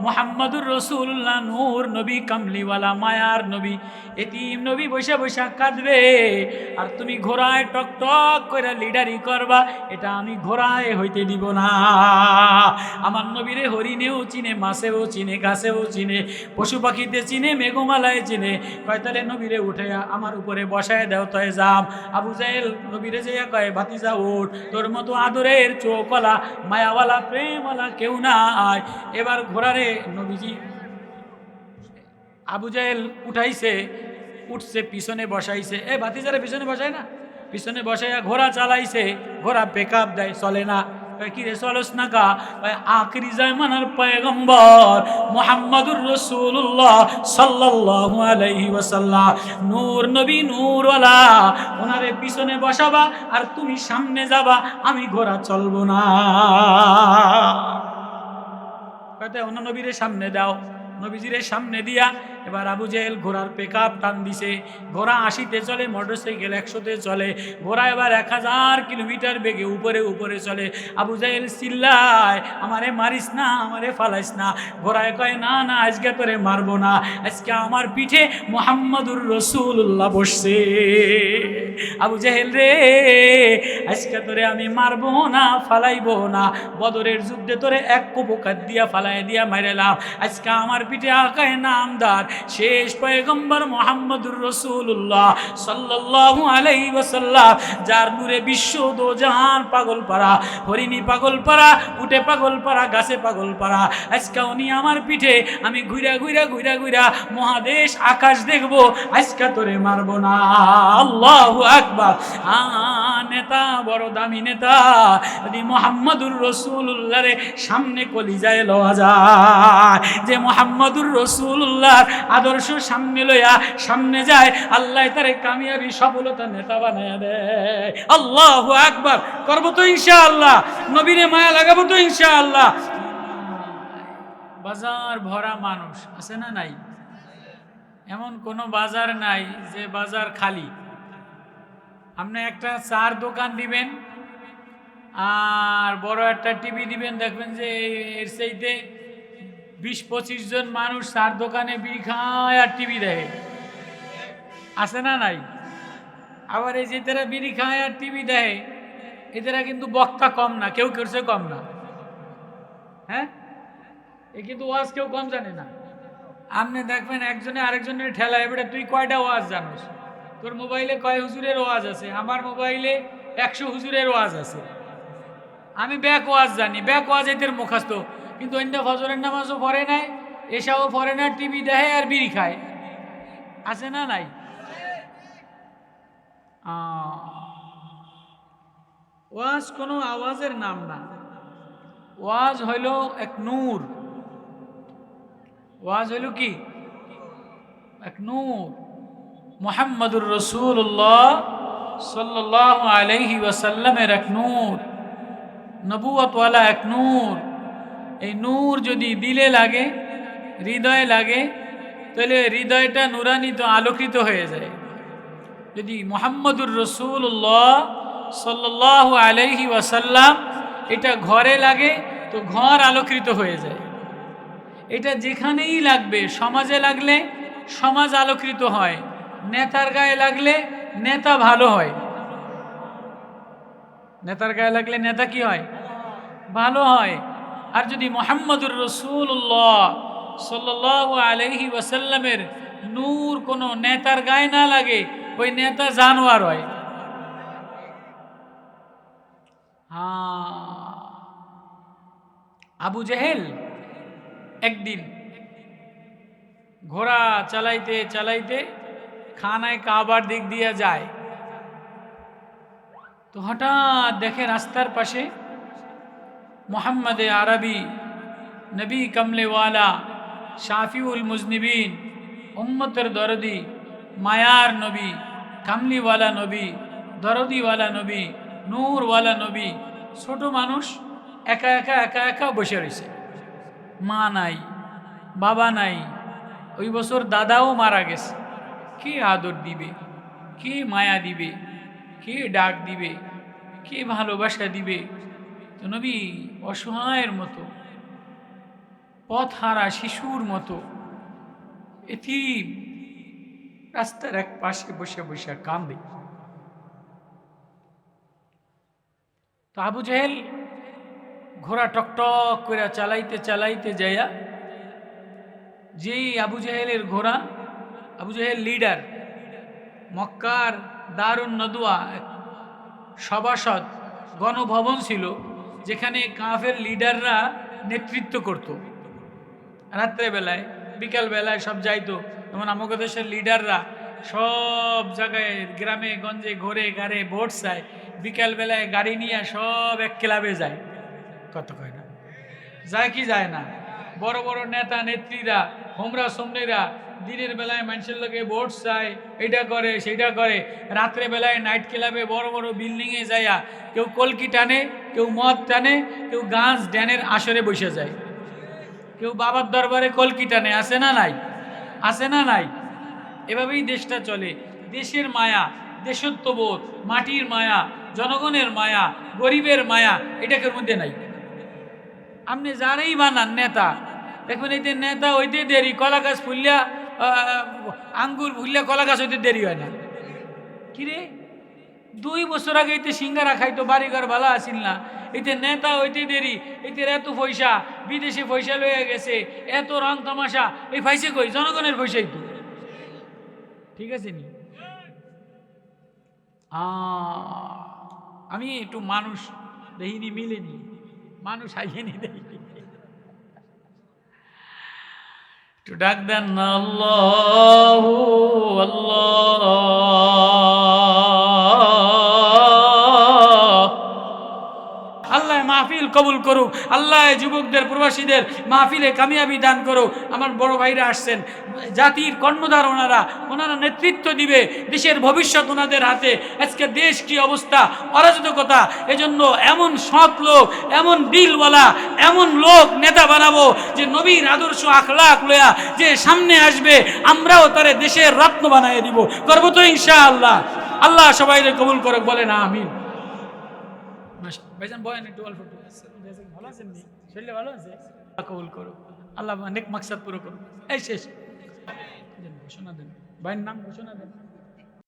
মুহাম্মদুর রাসূলুল্লাহ, নূর নবী, কামলিওয়ালা মায়ার নবী, এতিম নবী বৈশা বৈশা কাঁদবে, আর তুমি ঘোড়ায় টক টক করে লিডারি করবা, এটা আমি ঘোড়ায় হইতে দিব না। আমার নবীরে হরিণেও চিনে, মাছেও চিনে, গাছেও চিনে, পশু পাখিতে চিনে, মেঘমালায় চিনে। কয় তাহলে নবীরে উঠে আমার উপরে বসায় দাও, তয় যাম। আবু জাহেল নবীরে যে কয় ভাতিজা উঠ, তোর মতো আদরের চোখওয়ালা মায়াওয়ালা প্রেমওয়ালা কেউ নাই। এবার ঘোড়ারে নবীজি আবু জাহেল উঠাইছে, উঠছে, পিছনে বসাইছে, এ ভাতিজারে পিছনে বসায় না, পিছনে বসাইয়া ঘোড়া চালাইছে। ঘোড়া পেকআপ দেয়, চলে না। কি রে চলস না কা? আখিরি জামানার পয়গম্বর মুহাম্মদুর রাসূলুল্লাহ সাল্লাল্লাহু আলাইহি ওয়াসাল্লাম, নূর নবী, নূরওয়ালা, ওনারে পিছনে বসাবা আর তুমি সামনে যাবা, আমি ঘোড়া চলবো না। কয়টা অন্য নবীরে সামনে দাও, নবীজিরে সামনে দিয়া এবার আবু জাহেল ঘোড়ার পেকআপ টান দিছে। ঘোড়া 80-তে চলে, মোটরসাইকেল 100-তে চলে, ঘোড়া এবার 1000 কিলোমিটার বেগে উপরে উপরে চলে। আবু জাহেল চিল্লায়, আমারে মারিস না, আমারে ফালাইস না। ঘোড়ায় কয় না না, আজকে তোরে মারবো না, আজকে আমার পিঠে মুহাম্মদুর রাসূলুল্লাহ বসছে। আবু জাহেল রে, আজ আজকে তোরে আমি মারবো না, ফালাইবো না। বদরের যুদ্ধে তোরে এক কুপকাত দিয়া ফালাই দিয়া মাইরালাম। আজকে আমার পিঠে আকায় নামদার শেষ পয়গম্বর মুহাম্মদুর রাসূলুল্লাহ সাল্লাল্লাহু আলাইহি ওয়াসাল্লাম, যার নূরে বিশ্ব দোজাহান পাগল পারা, হরিণী পাগল পারা, উটে পাগল পারা, গাছে পাগল পারা। আজকে উনি আমার পিঠে, আমি ঘুরা ঘুরা ঘুরা ঘুরা মহাদেশ আকাশ দেখবো, আজকে তোরে মারবো না। আল্লাহু আকবার। নেতা বড় দামি নেতা, যদি মুহাম্মদুর রাসূলুল্লাহ রে সামনে কলিজায় লওয়া যায়, যে মুহাম্মদুর রাসূলুল্লাহর আদর্শ সামনে লইয়া সামনে যায়, আল্লাহ তারে কামিয়াবি সফলতা নেতা বানায়া দেয়। আল্লাহু আকবার। করবো তো ইনশাআল্লাহ, নবীরে মায়া লাগাবো তো ইনশাআল্লাহ। বাজার ভরা মানুষ আছে না নাই? এমন কোনো বাজার নাই যে বাজার খালি। আপনি একটা চার দোকান দিবেন আর বড় একটা টিভি দিবেন, দেখবেন যে এর চাইতে 20-25 জন মানুষ চার দোকানে বিড়ি খায় আর টিভি দেখে। আছে না নাই? আবার এই যে তারা বিড়ি খায় আর টিভি দেখে, এদেরা কিন্তু বক্তা কম না, কেউ করছে কম না। হ্যাঁ, এ কিন্তু ওয়াজ কেউ কম জানে না। আপনি দেখবেন একজনে আরেকজনের ঠেলা, এবারে তুই কয়টা ওয়াজ জানোস? তোর মোবাইলে কয় হুজুরের ওয়াজ আছে? আমার মোবাইলে 100 হুজুরের ওয়াজ আছে। আমি ব্যাক ওয়াজ জানি, ব্যাক ওয়াজ এদের মুখস্থ, কিন্তু অন্য ফজরের নামাজও পড়ে নাই, এসাও পড়ে না, টিভি দেখে আর বিড়ি খায়। আছে না নাই? ওয়াজ কোনো আওয়াজের নাম না, ওয়াজ হইল এক নূর। ওয়াজ হইল কি? এক নূর। মুহাম্মদুর রাসূলুল্লাহ সাল্লাল্লাহু আলাইহি ওয়াসাল্লামের এক নূর, নবুয়তওয়ালা এক নূর। এই নূর যদি দিলে লাগে, হৃদয়ে লাগে, তাহলে হৃদয়টা নুরানিত আলোকিত হয়ে যায়। যদি মুহাম্মদুর রাসূলুল্লাহ সাল্লাল্লাহু আলাইহি ওয়াসাল্লাম এটা ঘরে লাগে, তো ঘর আলোকিত হয়ে যায়। এটা যেখানেই লাগবে, সমাজে লাগলে সমাজ আলোকিত হয়, নেতার গায়ে লাগলে নেতা ভালো হয়। নেতার গায়ে লাগলে নেতা কি হয়? ভালো হয়। আর যদি মুহাম্মদুর রাসূলুল্লাহ সাল্লাল্লাহু আলাইহি ওয়াসাল্লামের নূর কোনো নেতার গায়ে না লাগে, ওই নেতা জানোয়ার হয়। আবু জেহেল একদিন ঘোড়া চালাইতে চালাইতে খানায় কাবার দিক দিয়ে যায়, তো হঠাৎ দেখে রাস্তার পাশে মুহাম্মদে আরবি, নবী কমলেওয়ালা, শাফিউল মুজনিবিন, উম্মতের দরদি, মায়ার নবী, কামলিওয়ালা নবী, দরদিওয়ালা নবী, নূরওয়ালা নবী, ছোট মানুষ একা একা একা একা বসে রয়েছে। মা নাই, বাবা নাই, ওই বছর দাদাও মারা গেছে। কে আদর দিবে, কে মায়া দিবে, কে ডাক দিবে, কে ভালোবাসা দিবে? তো নবী অসহায়ের মতো, পথহারা শিশুর মতো, এতিম রাস্তার এক পাশে বসে বসে কাঁদে। তো আবু জেহেল ঘোড়া টকটক করে চালাইতে চালাইতে যাইয়া, যেই আবু জেহেলের ঘোড়া, আবু জেহেল লিডার, মক্কার দারুন নদুয়া সভাসদ গণভবন ছিল, যেখানে কাফের লিডাররা নেতৃত্ব করত। রাত্রেবেলায় বিকালবেলায় সব যাইতো। যেমন আমাদের দেশের লিডাররা সব জায়গায় গ্রামে গঞ্জে ঘরে গাড়ে ভোট চায়, বিকালবেলায় গাড়ি নিয়ে সব এক ক্লাবে যায়। কত কয় না যায় কি যায় না? বড় বড় নেতা নেত্রীরা, হোমরা সোমরেরা দিনের বেলায় মানুষের লোকে ভোট চায়, এটা করে সেটা করে। রাত্রে বেলায় নাইট ক্লাবে বড় বড় বিল্ডিংয়ে যাইয়া কেউ কলকি টানে, কেউ মদ টানে, কেউ গাছ ড্যানের আসরে বসে যায়, কেউ বাবার দরবারে কলকি টানে। আছে না নাই? আছে না নাই? এভাবেই দেশটা চলে। দেশের মায়া, দেশত্ববোধ, মাটির মায়া, জনগণের মায়া, গরিবের মায়া, এটাকের মধ্যে নাই। আপনি যারাই বানান নেতা, দেখবেন এই যে নেতা হইতে দেরি, কলা গাছ ফুললা আঙ্গুর ফুললা কলা গাছ হইতে দেরি হয় না। কিরে 2 বছর আগে এতে সিঙ্গারা খাইতো, বাড়িঘর ভালো আসিল না, এতে নেতা হইতে দেরি, এতে এত পয়সা, বিদেশে পয়সা লইয়া গেছে, এত রং তামাশা, এই পাইছে কই? জনগণের পয়সাই তো। ঠিক আছে নি? আমি একটু মানুষ দেখিনি, মিলেনি, মানুষ আইনি দেখিনি, একটু ডাক দেন না আল্লাহু আল্লাহ। আল্লাহ মাহফিল কবুল করুক, আল্লাহ যুবকদের প্রবাসীদের মাহফিলে কামিয়াবি দান করুক। আমার বড় ভাইরা আসছেন, জাতির কর্ণধার, ওনারা নেতৃত্ব দিবে, দেশের ভবিষ্যৎ ওনাদের হাতে। আজকে দেশ কি অবস্থা, অরাজকতা, এজন্য এমন সৎ লোক, এমন দিলওয়ালা, এমন লোক নেতা বানাবো যে নবীর আদর্শ আখলাক লয়া যে সামনে আসবে, আমরাও তারে দেশের রত্ন বানিয়ে দিব। করবো তো ইনশাআল্লাহ। আল্লাহ সবাইকে কবুল করুক, বলেন আমিন। ভাইজান বয়ান একটু অল্প ভালো আছেন, শরীরে ভালো আছে, কবুল করো, আল্লাহ নেক মাকসাদ পুরো করো। এই শেষ ঘোষণা দেন, ভাইয়ের নাম ঘোষণা দেন।